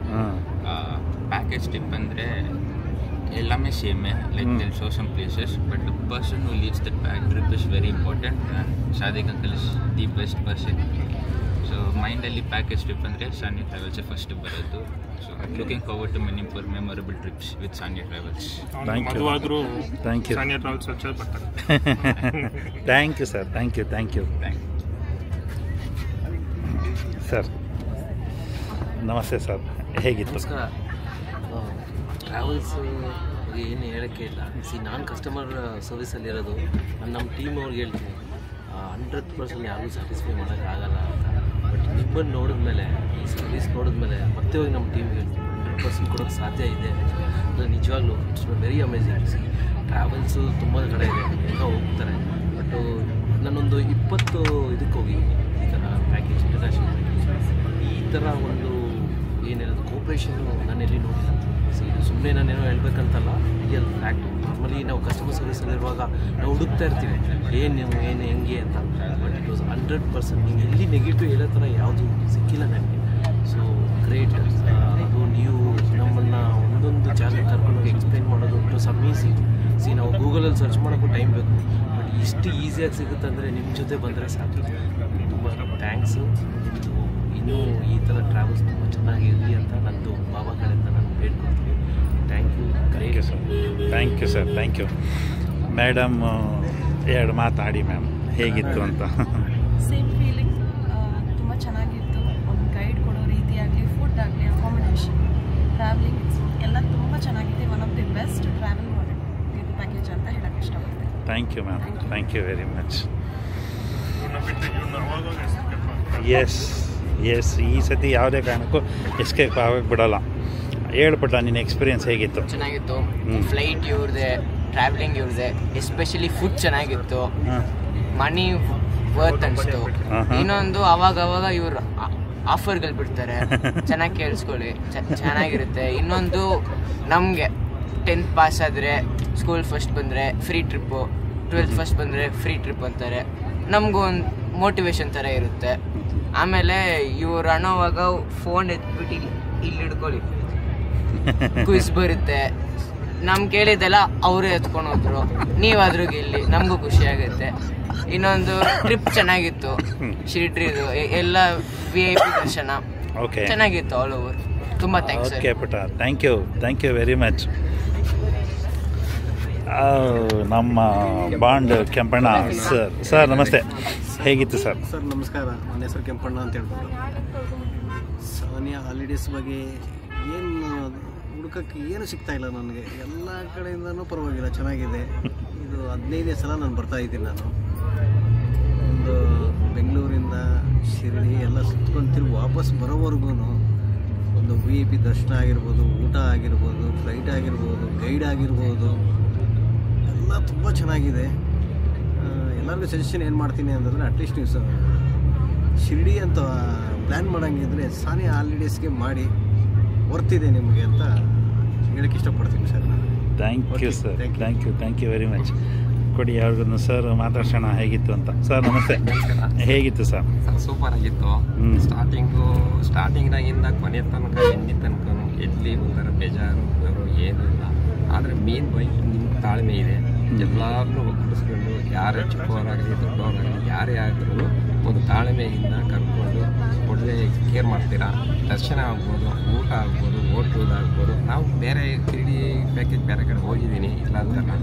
ಪ್ಯಾಕೇಜ್ ಟ್ರಿಪ್ ಅಂದರೆ ಎಲ್ಲಾமே ಸೇಮೇ, like they'll show some places, but the person who leads that trip is very important. And Sadiq uncle is the best person. So ಮೈಂಡಲ್ಲಿ ಪ್ಯಾಕೇಜ್ ಟ್ರಿಪ್ ಅಂದರೆ ಸಾನಿಯಾ ಟ್ರಾವೆಲ್ಸೇ ಫಸ್ಟ್ ಬರೋದು. So looking forward to many memorable trips with Sania travels. ಮದುವಾದರೂ ಥ್ಯಾಂಕ್ ಯು. ಸಾನಿಯಾ ಟ್ರಾವೆಲ್ಸ್ ಹಚ್ಚೋದು ಬರ್ತಾರೆ. Thank you sir. Thank you sir. ನಮಸ್ತೆ ಸರ್, ಹೇಗಿತ್ತು? ಟ್ರಾವೆಲ್ಸ್ ಏನು ಹೇಳೋಕ್ಕೆ ಇಲ್ಲ. ನಾನು ಕಸ್ಟಮರ್ ಸರ್ವಿಸಲ್ಲಿರೋದು. ನಾನು ನಮ್ಮ ಟೀಮ್ ಅವ್ರಿಗೆ ಹೇಳ್ತೀನಿ 100% ಯಾರಿಗೂ ಸ್ಯಾಟಿಸ್ಫೈ ಮಾಡೋಕ್ಕಾಗಲ್ಲ ಅಂತ. ಬಟ್ ನಿಮ್ಮನ್ನು ನೋಡಿದ್ಮೇಲೆ, ಈ ಸರ್ವಿಸ್ ನೋಡಿದ್ಮೇಲೆ ಮತ್ತೆ ಹೋಗಿ ನಮ್ಮ ಟೀಮ್ಗೆ ಹೇಳ್ತೀನಿ 100% ಕೊಡೋಕ್ಕೆ ಸಾಧ್ಯ ಇದೆ. ಅದು ನಿಜವಾಗ್ಲೂ ಇಟ್ಸ್ ವೆರಿ ಅಮೇಝಿಂಗ್. ಟ್ರಾವೆಲ್ಸು ತುಂಬ ಕಡೆ ಇದೆ, ಎಲ್ಲ ಹೋಗ್ತಾರೆ. ಬಟ್ಟು ನಾನೊಂದು 20 ಇದಕ್ಕೆ ಹೋಗಿದ್ದೀನಿ ಈ ಥರ ಪ್ಯಾಕೇಜ್, ಇಂಟರ್ನ್ಯಾಷನಲ್ ಪ್ಯಾಕೇಜ್. ಈ ಥರ ಒಂದು ಏನೇನದು ಕೋಪ್ರೇಷನ್ನು ನಾನು ಎಲ್ಲಿ ನೋಡಿಲ್ಲ. ಇದು ಸುಮ್ಮನೆ ನಾನೇನೋ ಹೇಳ್ಬೇಕಂತಲ್ಲ, ರಿಯಲ್ ಫ್ಯಾಕ್ಟ್. ನಾರ್ಮಲಿ ನಾವು ಕಸ್ಟಮರ್ ಸರ್ವಿಸಲ್ಲಿರುವಾಗ ನಾವು ಹುಡುಕ್ತಾ ಇರ್ತೀವಿ ಏನು ಹೆಂಗೆ ಅಂತ. But it was 100%. ನೀವು ಎಲ್ಲಿ ನೆಗೆಟಿವ್ ಹೇಳೋ ಥರ ಯಾವುದು ಸಿಕ್ಕಿಲ್ಲ ನನಗೆ. So great. ಅದು ನೀವು ನಮ್ಮನ್ನು ಒಂದೊಂದು ಜಾಗ ಕರ್ಕೊಂಡೋಗಿ ಎಕ್ಸ್ಪ್ಲೈನ್ ಮಾಡೋದು ಇಟ್ ವಾಸ್ ಅಮೇಝಿಂಗ್. ನಾವು ಗೂಗಲಲ್ಲಿ ಸರ್ಚ್ ಮಾಡೋಕ್ಕೂ ಟೈಮ್ ಬೇಕು, ಬಟ್ ಇಷ್ಟು ಈಸಿಯಾಗಿ ಸಿಗುತ್ತೆ ಅಂದರೆ ನಿಮ್ಮ ಜೊತೆ ಬಂದರೆ ಸಾಕು. ತುಂಬ ಥ್ಯಾಂಕ್ಸು. ಇನ್ನೂ ಈ ಥರ ಟ್ರಾವೆಲ್ಸ್ ತುಂಬ ಚೆನ್ನಾಗಿರಲಿ ಅಂತ ನಂದು ಬಾಬಾ ಕಡೆಯಿಂದ ನಾನು ಬೇಡ್ಕೊಳ್ತೀನಿ. Thank you. Thank you. Madam ಎರಡು ಮಾತಾಡಿ ಮ್ಯಾಮ್, ಹೇಗಿತ್ತು ಅಂತ. Same feeling. ತುಂಬ ಚೆನ್ನಾಗಿತ್ತು. ಒಂದು ಗೈಡ್ ಕೊಡೋ ರೀತಿ ಆಗಲಿ, ಫುಡ್ ಆಗಲಿ, ಅಕಾಮಿಡೇಷನ್, ಟ್ರಾವೆಲಿಂಗ್ ಎಲ್ಲ ತುಂಬ ಚೆನ್ನಾಗಿದೆ. One of the best travel ಇದು ಪ್ಯಾಕೇಜ್ ಅಂತ ಹೇಳೋಕ್ಕೆ ಇಷ್ಟಪಡ್ತೀನಿ. Thank you ma'am. Thank you very much. Yes ಈ ಸತಿ ಯಾವುದೇ ಕಾರಣಕ್ಕೂ ಎಸ್ಕೇಪ್ ಆಗೋಕ್ಕೆ ಬಿಡೋಲ್ಲ. ಹೇಳ್ಬಿಟ್ಟ ನಿನ್ನ ಎಕ್ಸ್ಪೀರಿಯನ್ಸ್ ಹೇಗಿತ್ತು? ಚೆನ್ನಾಗಿತ್ತು. ಫ್ಲೈಟ್ ಇವ್ರದೆ, ಟ್ರಾವೆಲಿಂಗ್ ಇವ್ರದೆ, ಎಸ್ಪೆಷಲಿ ಫುಡ್ ಚೆನ್ನಾಗಿತ್ತು. ಮನಿ ವರ್ತ್ ಅನಿಸ್ತು. ಇನ್ನೊಂದು ಅವಾಗ ಇವರು ಆಫರ್ಗಳು ಬಿಡ್ತಾರೆ, ಚೆನ್ನಾಗಿ ಕೇಳಿಸ್ಕೊಳ್ಳಿ, ಚೆನ್ನಾಗಿರುತ್ತೆ. ಇನ್ನೊಂದು ನಮಗೆ 10th ಪಾಸ್ ಆದರೆ ಸ್ಕೂಲ್ ಫಸ್ಟ್ ಬಂದರೆ ಫ್ರೀ ಟ್ರಿಪ್ಪು, 12th ಫಸ್ಟ್ ಬಂದರೆ ಫ್ರೀ ಟ್ರಿಪ್ ಅಂತಾರೆ. ನಮಗೂ ಒಂದು ಮೋಟಿವೇಶನ್ ಥರ ಇರುತ್ತೆ. ಆಮೇಲೆ ಇವ್ರು ಅನ್ನೋವಾಗ ಫೋನ್ ಎತ್ಬಿಟ್ಟು ಇಲ್ಲಿ ಹಿಡ್ಕೊಳ್ಳಿ, ಕ್ವಿಸ್ ಬರುತ್ತೆ. ನಮ್ಗೆ ಕೇಳಿದ್ದೆಲ್ಲ ಅವರೇ ಎತ್ಕೊಂಡು ಹೋದ್ರು, ನೀವಾದ್ರೂ ಗೆಲ್ಲಿ, ನಮಗೂ ಖುಷಿ ಆಗುತ್ತೆ. ಇನ್ನೊಂದು ಟ್ರಿಪ್ ಚೆನ್ನಾಗಿತ್ತು ಶಿರ್ಡಿದು, ಎಲ್ಲ VIP ದರ್ಶನ ಚೆನ್ನಾಗಿತ್ತು ಆಲ್ ಓವರ್. ತುಂಬ ಥ್ಯಾಂಕ್ಸ್ ಓಕೆ ಪುಟ, ಥ್ಯಾಂಕ್ ಯು ವೆರಿ ಮಚ್. ನಮ್ಮ ಬಾಂಡ್ ಕೆಂಪಣ್ಣ ಸರ್ ನಮಸ್ತೆ, ಹೇಗಿತ್ತು ಸರ್? ಸರ್ ನಮಸ್ಕಾರ, ನನ್ನ ಹೆಸರು ಕೆಂಪಣ್ಣ ಅಂತ ಹೇಳ್ಬೋದು. ಸಾನಿಯಾ ಹಾಲಿಡೇಸ್ ಬಗ್ಗೆ ಏನು ಹುಡುಕಕ್ಕೆ ಏನು ಸಿಗ್ತಾ ಇಲ್ಲ ನನಗೆ. ಎಲ್ಲ ಕಡೆಯಿಂದನೂ ಪರವಾಗಿಲ್ಲ, ಚೆನ್ನಾಗಿದೆ. ಇದು 15ನೇ ಸಲ ನಾನು ಬರ್ತಾಯಿದ್ದೀನಿ. ನಾನು ಒಂದು ಬೆಂಗಳೂರಿಂದ ಶಿರಡಿ ಎಲ್ಲ ಸುತ್ಕೊಂಡು ತಿರುಗಿ ವಾಪಸ್ ಬರೋವರೆಗೂ ಒಂದು VIP ದರ್ಶನ ಆಗಿರ್ಬೋದು, ಊಟ ಆಗಿರ್ಬೋದು, ಫ್ಲೈಟ್ ಆಗಿರ್ಬೋದು, ಗೈಡ್ ಆಗಿರ್ಬೋದು, ಎಲ್ಲ ತುಂಬ ಚೆನ್ನಾಗಿದೆ. ಎಲ್ಲರಿಗೂ ಸಜೆಷನ್ ಏನು ಮಾಡ್ತೀನಿ ಅಂತಂದರೆ, ಅಟ್ಲೀಸ್ಟ್ ನೀವು ಶಿರಡಿ ಅಂತ ಪ್ಲ್ಯಾನ್ ಮಾಡೋಂಗಿದ್ರೆ ಸಾನಿಯಾ ಹಾಲಿಡೇಸ್ಗೆ ಮಾಡಿ, ವರ್ತಿದೆ ನಿಮಗೆ ಅಂತ ಹೇಳಕ್ಕೆ ಇಷ್ಟಪಡ್ತೀನಿ sir. Thank you sir, thank you very much. ಕೊಡಿ ಯಾರಿಗೂ ಸರ್ ಮಾತಾಡ್ಸೋಣ ಹೇಗಿತ್ತು ಅಂತ. ಸರ್ ನಮಸ್ತೆ, ಹೇಗಿತ್ತು ಸರ್? ಸೂಪರ್ ಆಗಿತ್ತು. ಸ್ಟಾರ್ಟಿಂಗ್ನಾಗಿಂದ ಕೊನೆ ತನಕ ಎಂದಿನ ತನಕ ಎಲ್ಲಿ ಒಂಥರ ಬೇಜಾರು ಏನೂ ಇಲ್ಲ. ಆದರೆ ಮೇನ್ ಪಾಯಿಂಟ್ ನಿಮ್ಮ ತಾಳ್ಮೆ ಇದೆ. ಎಲ್ಲರನ್ನೂ ಒಗ್ಗೂಡಿಸ್ಕೊಂಡು, ಯಾರೇ ಚಿಕ್ಕವರಾಗಲಿ ದೊಡ್ಡವರಾಗಲಿ ಯಾರೇ ಆದ್ರೂ ಒಂದು ತಾಳ್ಮೆಯಿಂದ ಕರ್ಕೊಂಡು ಒಳ್ಳೆ ಕೇರ್ ಮಾಡ್ತೀರಾ. ದರ್ಶನ ಆಗ್ಬೋದು, ಊಟ ಆಗ್ಬೋದು, ಹೋಟ್ಲುದಾಗ್ಬೋದು. ನಾವು ಬೇರೆ ಶಿರಡಿ ಪ್ಯಾಕೇಜ್ ಬೇರೆ ಕಡೆ ಹೋಗಿದ್ದೀನಿ, ಇಲ್ಲ ಅಂತಲ್ಲ,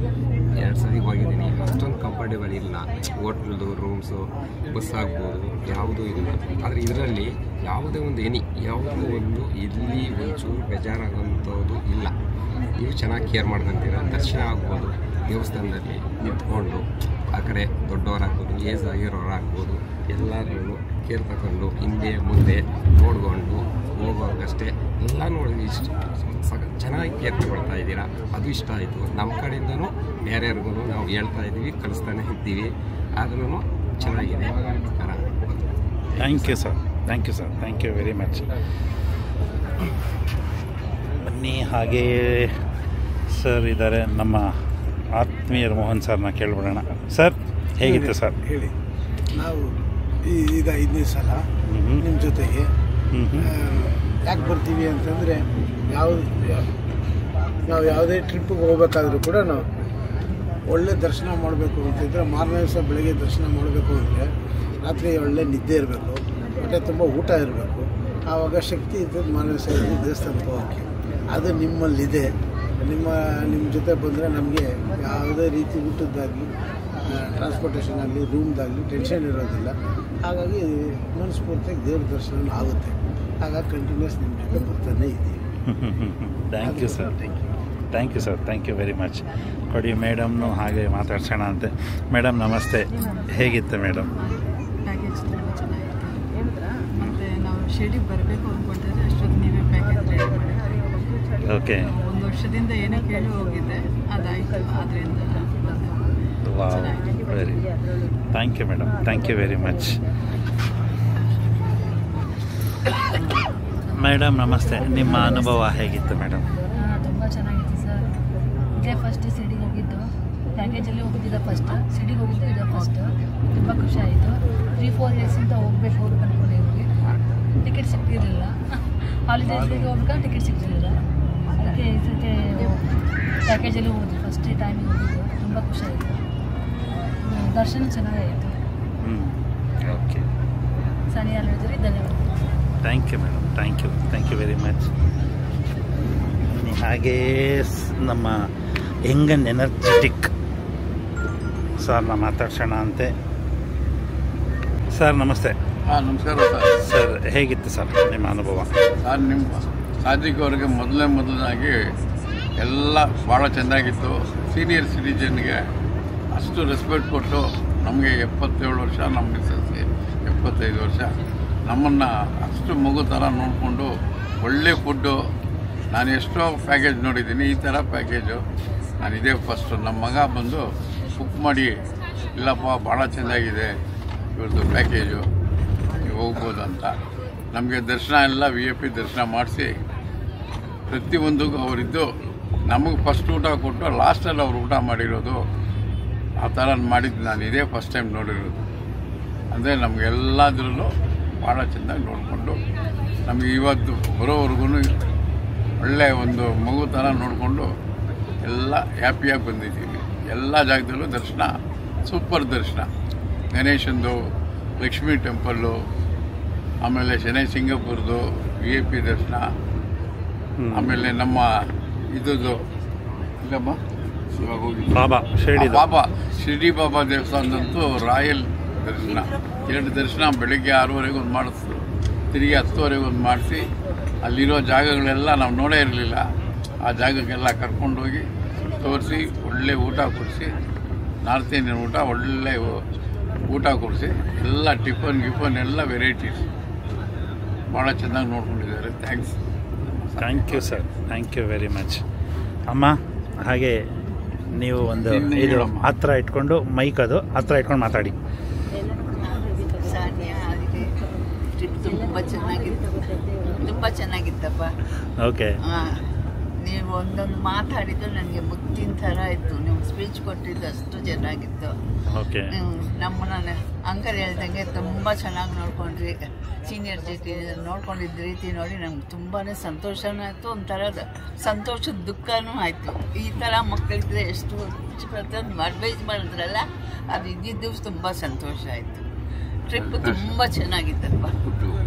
2 ಸರಿ ಹೋಗಿದ್ದೀನಿ. ಅಷ್ಟೊಂದು ಕಂಫರ್ಟೇಬಲ್ ಇಲ್ಲ. ಹೋಟ್ಲದು ರೂಮ್ಸು, ಬಸ್ ಆಗ್ಬೋದು, ಯಾವುದೂ ಇಲ್ಲ. ಆದರೆ ಇದರಲ್ಲಿ ಯಾವುದೇ ಒಂದು ಯಾವುದೋ ಒಂದು ಇಲ್ಲಿ ಒಂಚೂರು ಬೇಜಾರಾಗೋಂಥದ್ದು ಇಲ್ಲ. ನೀವು ಚೆನ್ನಾಗಿ ಕೇರ್ ಮಾಡ್ಕೊತೀರ. ದರ್ಶನ ಆಗ್ಬೋದು, ದೇವಸ್ಥಾನದಲ್ಲಿ ನಿಂತ್ಕೊಂಡು ಆ ಕಡೆ ದೊಡ್ಡವರಾಗ್ಬೋದು, ಏಜ್ ಆಗಿರೋರಾಗ್ಬೋದು, ಎಲ್ಲರೂ ಕೇರ್ ತಗೊಂಡು ಹಿಂದೆ ಮುಂದೆ ನೋಡಿಕೊಂಡು ಹೋಗೋರ್ಗಷ್ಟೇ ಎಲ್ಲ ನೋಡಿ ಇಷ್ಟು ಚೆನ್ನಾಗಿ ಕೇರ್ ತಗೊಳ್ತಾ ಇದ್ದೀರಾ. ಅದು ಇಷ್ಟ ಆಯಿತು. ನಮ್ಮ ಕಡೆಯಿಂದನೂ ಬೇರೆಯವ್ರಿಗೂ ನಾವು ಹೇಳ್ತಾ ಇದ್ದೀವಿ, ಕಳಿಸ್ತಾನೆ ಇದ್ದೀವಿ. ಆದ್ರೂ ಚೆನ್ನಾಗಿದೆ. Thank you sir, thank you very much. ಬನ್ನಿ, ಹಾಗೆಯೇ ಸರ್ ಇದ್ದಾರೆ, ನಮ್ಮ ಆತ್ಮೀಯರು ಮೋಹನ್ ಸರ್ನ ಕೇಳ್ಬಿಡೋಣ. ಸರ್ ಹೇಗಿತ್ತು ಸರ್? ಹೇಳಿ. ನಾವು ಈಗ 5ನೇ ಸಲ ನಿಮ್ಮ ಜೊತೆಗೆ ಯಾಕೆ ಬರ್ತೀವಿ ಅಂತಂದರೆ, ನಾವು ಯಾವುದೇ ಟ್ರಿಪ್ಪಿಗೆ ಹೋಗ್ಬೇಕಾದ್ರೂ ಕೂಡ ನಾವು ಒಳ್ಳೆ ದರ್ಶನ ಮಾಡಬೇಕು ಅಂತಿದ್ರೆ, ಮಾರನೇ ದಿವಸ ಬೆಳಗ್ಗೆ ದರ್ಶನ ಮಾಡಬೇಕು ಅಂದರೆ ರಾತ್ರಿ ಒಳ್ಳೆ ನಿದ್ದೆ ಇರಬೇಕು, ಮತ್ತು ತುಂಬ ಊಟ ಇರಬೇಕು. ಆವಾಗ ಶಕ್ತಿ ಇದ್ದದ್ದು ಮಾರನೇ ದಿವಸ ದೇವಸ್ಥಾನಕ್ಕೆ ಹೋಗೋಕ್ಕೆ. ಅದು ನಿಮ್ಮಲ್ಲಿದೆ. ನಿಮ್ಮ ಜೊತೆ ಬಂದರೆ ನಮಗೆ ಯಾವುದೇ ರೀತಿ ಊಟದ್ದಾಗಲಿ, ಟ್ರಾನ್ಸ್ಪೋರ್ಟೇಷನ್ ಆಗಲಿ, ರೂಮ್ದಾಗಲಿ ಟೆನ್ಷನ್ ಇರೋದಿಲ್ಲ. ಹಾಗಾಗಿ ಮನಸ್ಫೂರ್ತಿಯಾಗಿ ದೇವ್ರ ದರ್ಶನ ಆಗುತ್ತೆ. ಹಾಗಾಗಿ ಕಂಟಿನ್ಯೂಸ್ ನಿಮ್ಮ ಜೊತೆ ಬರ್ತಾನೆ ಇದ್ದೀವಿ. Thank you sir, thank you very much. ಕೊಡಿ ಮೇಡಮ್ನು ಹಾಗೆ ಮಾತಾಡ್ಸೋಣ ಅಂತೆ. ಮೇಡಮ್ ನಮಸ್ತೆ, ಹೇಗಿತ್ತು ಮೇಡಮ್? ಪ್ಯಾಕೇಜ್ ತುಂಬ ಚೆನ್ನಾಗಿತ್ತು. ಮತ್ತು ನಾವು ಶಿರಡಿಗೆ ಬರಬೇಕು ಅಂದ್ಕೊಂಡಿದ್ರೆ ಅಷ್ಟೊತ್ತು ನೀವೇ ಪ್ಯಾಕೇಜ್ ರೆಡಿ ಮಾಡಿದ್ರಿ. ಓಕೆ. 1 ವರ್ಷದಿಂದ ಏನೋ ಕೇಳಿ ಹೋಗಿದ್ದೆ, ಅದಾಯಿತು. ಅದರಿಂದ very thank you madam, thank you very much. Madam ನಮಸ್ತೆ, ನಿಮ್ಮ ಅನುಭವ ಹೇಗಿತ್ತು ಮೇಡಮ್? ತುಂಬ ಚೆನ್ನಾಗಿತ್ತು ಸರ್. ಇದೇ ಫಸ್ಟ್ ಶಿರಡಿಗೆ ಹೋಗಿದ್ದು, ಪ್ಯಾಕೇಜಲ್ಲಿ ಹೋಗಿದ್ದಿದ್ದ ಫಸ್ಟ್, ಶಿರಡಿಗೆ ಹೋಗಿದ್ದು ಇದೆ ಫಸ್ಟ್. ತುಂಬ ಖುಷಿ ಆಯಿತು. 3-4 ಇಯರ್ಸಿಂದ ಹೋಗ್ಬೇಕು ಅಂದ್ಕೊಂಡಿದ್ವಿ, ಟಿಕೆಟ್ ಸಿಗ್ತಿರಲಿಲ್ಲ. ಹಾಲಿಡೇಸ್ಗೆ ಹೋಗ್ಬೇಕಾದ್ರೆ ಟಿಕೆಟ್ ಸಿಗ್ತಿರಲಿಲ್ಲ. ಅದಕ್ಕೆ ಈ ಸತಿ ಪ್ಯಾಕೇಜಲ್ಲಿ ಹೋಗಿದ್ವಿ, ಫಸ್ಟ್ ಟೈಮಿಗೆ ಹೋಗಿದ್ದು. ತುಂಬ ಖುಷಿ ಆಯಿತು. ದರ್ಶನ ಚೆನ್ನಾಗಾಯಿತು. ಓಕೆ. ಸಾನಿಯಾ ಹಾಲಿಡೇಸ್ಗೆ ಧನ್ಯವಾದ. Thank you madam, thank you very much. ಹಾಗೆಯೇ ನಮ್ಮ ಯಂಗ್ ಆ್ಯಂಡ್ ಎನರ್ಜೆಟಿಕ್ ಸರ್ನ ಮಾತಾಡ್ಸೋಣ ಅಂತೆ. ಸರ್ ನಮಸ್ತೆ. ನಮಸ್ಕಾರ ಸರ್. ಹೇಗಿತ್ತು ಸರ್ ನಿಮ್ಮ ಅನುಭವ? ಸರ್, ನಿಮ್ಮ ಸಾಧಿಕ್ ಅವರಿಗೆ ಮೊದಲನಾಗಿ ಎಲ್ಲ ಭಾಳ ಚೆನ್ನಾಗಿತ್ತು. ಸೀನಿಯರ್ ಸಿಟಿಜನ್ಗೆ ಅಷ್ಟು ರೆಸ್ಪೆಕ್ಟ್ ಕೊಟ್ಟು, ನಮಗೆ 77 ವರ್ಷ, ನಮ್ಮ ಮಿಸ್ಸಸ್ಗೆ 75 ವರ್ಷ, ನಮ್ಮನ್ನು ಅಷ್ಟು ಮಗು ಥರ ನೋಡಿಕೊಂಡು ಒಳ್ಳೆ ಫುಡ್ಡು. ನಾನು ಎಷ್ಟೋ ಪ್ಯಾಕೇಜ್ ನೋಡಿದ್ದೀನಿ, ಈ ಥರ ಪ್ಯಾಕೇಜು ನಾನು ಇದೇ ಫಸ್ಟು. ನಮ್ಮ ಮಗ ಬಂದು ಬುಕ್ ಮಾಡಿ, ಇಲ್ಲಪ್ಪ ಭಾಳ ಚೆನ್ನಾಗಿದೆ ಇವ್ರದ್ದು ಪ್ಯಾಕೇಜು, ನೀವು ಹೋಗ್ಬೋದು ಅಂತ. ನಮಗೆ ದರ್ಶನ ಎಲ್ಲ VIP ದರ್ಶನ ಮಾಡಿಸಿ, ಪ್ರತಿಯೊಂದಿಗೂ ಅವರಿದ್ದು ನಮಗೆ ಫಸ್ಟ್ ಊಟ ಕೊಟ್ಟು ಲಾಸ್ಟಲ್ಲಿ ಅವ್ರು ಊಟ ಮಾಡಿರೋದು. ಆ ಥರ ಮಾಡಿದ್ದು ನಾನು ಇದೇ ಫಸ್ಟ್ ಟೈಮ್ ನೋಡಿರೋದು. ಅಂದರೆ ನಮಗೆಲ್ಲದ್ರಲ್ಲೂ ಭಾಳ ಚೆನ್ನಾಗಿ ನೋಡಿಕೊಂಡು, ನಮಗೆ ಇವತ್ತು ಬರೋವರೆಗೂ ಒಳ್ಳೆಯ ಒಂದು ಮಗು ಥರ ನೋಡಿಕೊಂಡು ಎಲ್ಲ ಹ್ಯಾಪಿಯಾಗಿ ಬಂದಿದ್ದೀವಿ. ಎಲ್ಲ ಜಾಗದಲ್ಲೂ ದರ್ಶನ ಸೂಪರ್ ದರ್ಶನ. ಗಣೇಶಂದು, ಲಕ್ಷ್ಮೀ ಟೆಂಪಲ್ಲು, ಆಮೇಲೆ ಶನೈ ಸಿಂಗಾಪುರದು VIP ದರ್ಶನ ಆಮೇಲೆ ನಮ್ಮ ಇದ್ದು ಇಲ್ಲಮ್ಮ ಇವಾಗ ಹೋಗಿ ಬಾಬಾ ಶಿರ್ಡಿ ಬಾಬಾ ಶಿರ್ಡಿ ಬಾಬಾ ದೇವಸ್ಥಾನದಂತೂ ರಾಯಲ್ ದರ್ಶನ. 2 ದರ್ಶನ ಬೆಳಗ್ಗೆ 6:30 ಒಂದು ಮಾಡಿಸಿದ್ರು, ತಿರುಗಿ 10:30 ಒಂದು ಮಾಡಿಸಿ ಅಲ್ಲಿರೋ ಜಾಗಗಳೆಲ್ಲ ನಾವು ನೋಡೇ ಇರಲಿಲ್ಲ. ಆ ಜಾಗಕ್ಕೆಲ್ಲ ಕರ್ಕೊಂಡೋಗಿ ತೋರಿಸಿ ಒಳ್ಳೆ ಊಟ ಕೊಡಿಸಿ, ನಾರ್ತ್ ಇಂಡಿಯನ್ ಊಟ ಒಳ್ಳೆ ಊಟ ಕೊಡಿಸಿ, ಎಲ್ಲ ಟಿಫನ್ ಗಿಫನ್ ಎಲ್ಲ ವೆರೈಟೀಸ್ ಭಾಳ ಚೆನ್ನಾಗಿ ನೋಡ್ಕೊಂಡಿದ್ದಾರೆ. Thank you sir, thank you very much. ಅಮ್ಮ ಹಾಗೆ ನೀವು ಒಂದು ಇದು ಹತ್ರ ಇಟ್ಕೊಂಡು ಮೈಕ್ ಅದು ಹತ್ರ ಇಟ್ಕೊಂಡು ಮಾತಾಡಿ. ಟ್ರಿಪ್ ತುಂಬ ಚೆನ್ನಾಗಿತ್ತಪ್ಪ. ಓಕೆ, ನೀವು ಒಂದೊಂದು ಮಾತಾಡಿದ್ದು ನನಗೆ ಮುತ್ತಿನ ಥರ ಇತ್ತು. ನೀವು ಸ್ಪೀಚ್ ಕೊಟ್ಟಿದ್ದು ಅಷ್ಟು ಚೆನ್ನಾಗಿತ್ತು. ಓಕೆ, ನಮ್ಮನ್ನ ಅಂಕಲ್ ಹೇಳ್ದಂಗೆ ತುಂಬ ಚೆನ್ನಾಗಿ ನೋಡ್ಕೊಂಡ್ರಿ. ಸೀನಿಯರ್ ಸಿಟಿಜನ್ ನೋಡ್ಕೊಂಡಿದ್ದ ರೀತಿ ನೋಡಿ ನಮ್ಗೆ ತುಂಬಾ ಸಂತೋಷನೂ ಆಯಿತು, ಒಂಥರ ಸಂತೋಷದ ದುಃಖನೂ ಆಯಿತು. ಈ ಥರ ಮಕ್ಕಳಿದ್ರೆ ಎಷ್ಟು ಪ್ರತಿಯೊಂದು ಅಡ್ವೈಸ್ ಮಾಡಿದ್ರಲ್ಲ, ಅದು ಇದ್ದಿದ್ದು ತುಂಬ ಸಂತೋಷ ಆಯಿತು. ಟ್ರಿಪ್ ತುಂಬ ಚೆನ್ನಾಗಿತ್ತಪ್ಪ.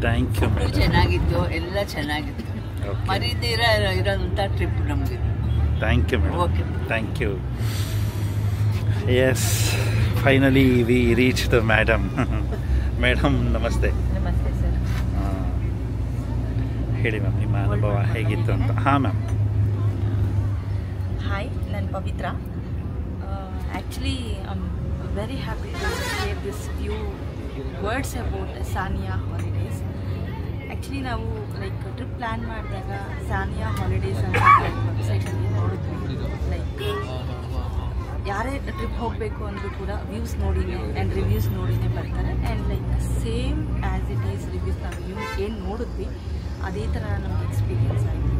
Thank you. ಚೆನ್ನಾಗಿತ್ತು, ಎಲ್ಲ ಚೆನ್ನಾಗಿತ್ತು. ಮರೀದಿರ ಇರೋದಂಥ ಟ್ರಿಪ್ ನಮಗೆ. Thank you madam. Okay, thank you. Yes, finally we reach the madam. Madam ನಮಸ್ತೆ. ನಮಸ್ತೆ ಸರ್. ಹೇಳಿ ಮ್ಯಾಮ್, ನಿಮ್ಮ ಅನುಭವ ಹೇಗಿತ್ತು ಅಂತ. ಹಾಂ ಮ್ಯಾಮ್. ಹಾಯ್, ನಾನು Pavithra. Actually I am very happy to share this few words about Sania holidays. Actually ನಾವು ಲೈಕ್ ಟ್ರಿಪ್ ಪ್ಲ್ಯಾನ್ ಮಾಡಿದಾಗ ಸಾನಿಯಾ ಹಾಲಿಡೇಸ್ ಅಂತ ವೆಬ್ಸೈಟಲ್ಲಿ ನೋಡಿದ್ವಿ. ಲೈಕ್ ಯಾರೇ ಟ್ರಿಪ್ ಹೋಗಬೇಕು ಅಂದರೂ ಕೂಡ ವ್ಯೂಸ್ ನೋಡಿನೇ ಆ್ಯಂಡ್ ರಿವ್ಯೂಸ್ ನೋಡಿನೇ ಬರ್ತಾರೆ. And like same as it is reviews ನಾವು ಏನು ನೋಡಿದ್ವಿ ಅದೇ ಥರ ನಮಗೆ ಎಕ್ಸ್ಪೀರಿಯನ್ಸ್ ಆಯಿತು.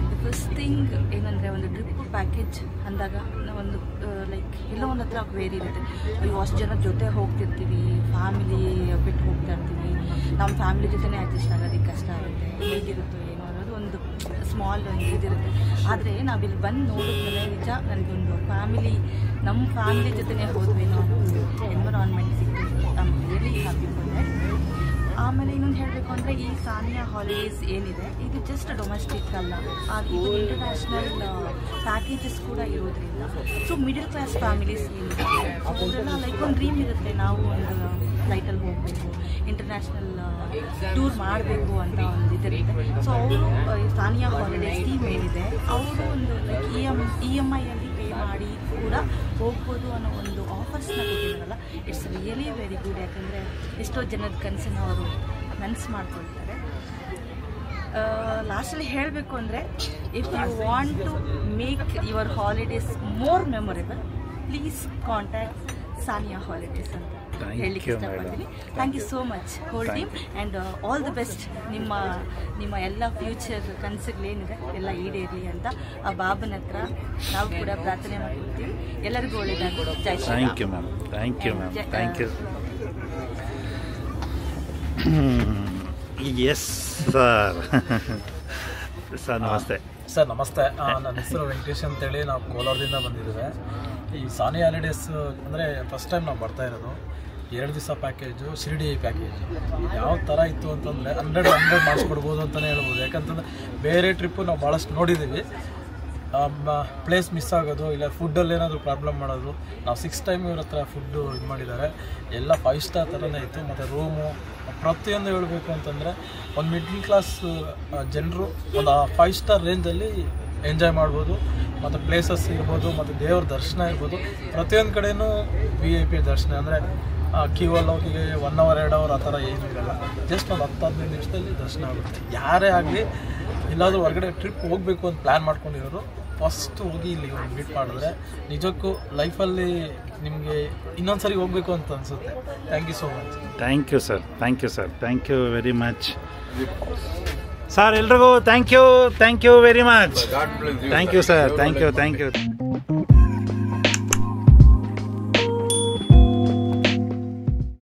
ದ ಫಸ್ಟ್ ಥಿಂಗ್ ಏನಂದರೆ, ಒಂದು ಟ್ರಿಪ್ ಪ್ಯಾಕೇಜ್ ಅಂದಾಗ ನಾವೊಂದು ಲೈಕ್ ಎಲ್ಲೋ ಒಂದು ಹತ್ರ ವೇರಿ ಇರುತ್ತೆ. ಅಯ್ಯೋ ಅಷ್ಟು ಜನ ಜೊತೆ ಹೋಗ್ತಿರ್ತೀವಿ, ಫ್ಯಾಮಿಲಿ ಬಿಟ್ಟು ಹೋಗ್ತಾ ಇರ್ತೀವಿ, ನಮ್ಮ ಫ್ಯಾಮಿಲಿ ಜೊತೆನೇ ಅಡ್ಜಸ್ಟ್ ಆಗೋದಕ್ಕೆ ಕಷ್ಟ ಆಗುತ್ತೆ, ಹೇಗಿರುತ್ತೋ ಏನೋ ಅನ್ನೋದು ಒಂದು ಸ್ಮಾಲ್ ಒಂದು ಇದಿರುತ್ತೆ. ಆದರೆ ನಾವಿಲ್ಲಿ ಬಂದು ನೋಡಿದ್ಮೇಲೆ ನಿಜ ನನಗೊಂದು ನಮ್ಮ ಫ್ಯಾಮಿಲಿ ಜೊತೆನೇ ಹೋದ್ವೇನೋ ಅನ್ನೋ ಒಂದು ಎನ್ವಿರಾನ್ಮೆಂಟ್ ಸಿಗ್ತಿತ್ತು. I am really happy for that. ಆಮೇಲೆ ಇನ್ನೊಂದು ಹೇಳಬೇಕು ಅಂದರೆ, ಈ ಸಾನಿಯಾ ಹಾಲಿಡೇಸ್ ಏನಿದೆ ಇದು ಜಸ್ಟ್ ಡೊಮೆಸ್ಟಿಕ್ ಅಲ್ಲ, ಇದು ಇಂಟರ್ನ್ಯಾಷನಲ್ ಪ್ಯಾಕೇಜಸ್ ಕೂಡ ಇರೋದ್ರಿಂದ ಸೊ ಮಿಡಲ್ ಕ್ಲಾಸ್ ಫ್ಯಾಮಿಲೀಸ್ ಏನಿದೆ ಅವರೆಲ್ಲ ಲೈಕ್ ಒಂದು ಡ್ರೀಮ್ ಇರುತ್ತೆ, ನಾವು ಒಂದು ಫ್ಲೈಟಲ್ಲಿ ಹೋಗಬೇಕು, ಇಂಟರ್ನ್ಯಾಷನಲ್ ಟೂರ್ ಮಾಡಬೇಕು ಅಂತ ಒಂದು ಇದಿರುತ್ತೆ. ಸೊ ಅವರು ಸಾನಿಯಾ ಹಾಲಿಡೇಸ್ ಟೀಮ್ ಏನಿದೆ ಅವರು ಒಂದು ಲೈಕ್ EMI-ಅಲ್ಲಿ ಪೇ ಮಾಡಿ ಕೂಡ ಹೋಗ್ಬೋದು ಅನ್ನೋ ಒಂದು ಆಫರ್ಸ್ನ ಕೊಟ್ಟಿದ್ದಾರಲ್ಲ, ಇಟ್ಸ್ ರಿಯಲಿ ವೆರಿ ಗುಡ್. ಯಾಕಂದರೆ ಎಷ್ಟೋ ಜನದ ಕನಸನ್ನು ಅವರು ನನಸು ಮಾಡ್ಕೊಳ್ತಾರೆ. ಲಾಸ್ಟಲ್ಲಿ ಹೇಳಬೇಕು ಅಂದರೆ, if you want to make your holidays more memorable, please contact Sania holidays ಅಂತ ಹೇಳಲಿಕ್ಕೆ ಇಷ್ಟಪಡ್ತೀನಿ. Thank you so much whole team and all the best. ನಿಮ್ಮ ಎಲ್ಲ ಫ್ಯೂಚರ್ ಕನಸುಗಳೇನಿದೆ ಎಲ್ಲ ಈಡೇರಲಿ ಅಂತ ಆ ಬಾಬನ ಹತ್ರ ನಾವು ಕೂಡ ಪ್ರಾರ್ಥನೆ ಮಾಡ್ಕೊಳ್ತೀವಿ. ಎಲ್ಲರಿಗೂ ಒಳ್ಳೆಯದಾಗಲಿ. Jai Shri. Thank you ma'am. Thank you ma'am. Thank you. Yes sir. Sir ನಮಸ್ತೆ. ಸರ್ ನಮಸ್ತೆ. ನನ್ನ ಹೆಸರು ವೆಂಕಟೇಶ್ ಅಂತೇಳಿ, ನಾವು ಕೋಲಾರದಿಂದ ಬಂದಿದ್ದೇವೆ. ಈ ಸಾನಿಯಾ ಹಾಲಿಡೇಸ್ ಅಂದರೆ ಫಸ್ಟ್ ಟೈಮ್ ನಾವು ಬರ್ತಾ ಇರೋದು. 2 ದಿವಸ ಪ್ಯಾಕೇಜು, ಶಿರ್ಡಿ ಪ್ಯಾಕೇಜು ಯಾವ ಥರ ಇತ್ತು ಅಂತಂದರೆ 100 ಮಾಡಿಸ್ಕೊಡ್ಬೋದು ಅಂತಲೇ ಹೇಳ್ಬೋದು. ಯಾಕಂತಂದರೆ ಬೇರೆ ಟ್ರಿಪ್ಪು ನಾವು ಭಾಳಷ್ಟು ನೋಡಿದ್ದೀವಿ, ಪ್ಲೇಸ್ ಮಿಸ್ ಆಗೋದು, ಇಲ್ಲ ಫುಡ್ಡಲ್ಲಿ ಏನಾದರೂ ಪ್ರಾಬ್ಲಮ್ ಮಾಡೋದು. ನಾವು 6 ಟೈಮ್ ಇವ್ರ ಹತ್ರ ಫುಡ್ಡು ಇದು ಮಾಡಿದ್ದಾರೆ, ಎಲ್ಲ 5 ಸ್ಟಾರ್ ಥರನೇ ಇತ್ತು. ಮತ್ತು ರೂಮು ಪ್ರತಿಯೊಂದು ಹೇಳಬೇಕು ಅಂತಂದರೆ ಒಂದು ಮಿಡ್ಲ್ ಕ್ಲಾಸ್ ಜನರು ಒಂದು 5 ಸ್ಟಾರ್ ರೇಂಜಲ್ಲಿ ಎಂಜಾಯ್ ಮಾಡ್ಬೋದು. ಮತ್ತು ಪ್ಲೇಸಸ್ ಇರ್ಬೋದು, ಮತ್ತು ದೇವ್ರ ದರ್ಶನ ಇರ್ಬೋದು, ಪ್ರತಿಯೊಂದು ಕಡೆಯೂ VIP ದರ್ಶನ. ಅಂದರೆ ಕ್ಯೂವಲ್ಲಿ ಹೋಗಿ 1 ಅವರ್ 2 ಅವರ್ ಆ ಥರ ಏನೂ ಇರೋಲ್ಲ, ಜಸ್ಟ್ ಒಂದು 10-15 ನಿಮಿಷದಲ್ಲಿ ದರ್ಶನ ಆಗುತ್ತೆ. ಯಾರೇ ಆಗಲಿ ಎಲ್ಲಾದರೂ ಹೊರಗಡೆ ಟ್ರಿಪ್ ಹೋಗಬೇಕು ಅಂತ ಪ್ಲ್ಯಾನ್ ಮಾಡ್ಕೊಂಡಿರೋರು ಫಸ್ಟ್ ಹೋಗಿ ಇಲ್ಲಿ ಮೀಟ್ ಮಾಡಿದ್ರೆ ನಿಜಕ್ಕೂ ಲೈಫಲ್ಲಿ ನಿಮಗೆ ಇನ್ನೊಂದು ಸರಿ ಹೋಗಬೇಕು ಅಂತ ಅನಿಸುತ್ತೆ. Thank you so much. Thank you sir. Thank you sir. Thank you very much sir. ಎಲ್ರಿಗೂ thank you very much. Thank you sir. Thank you.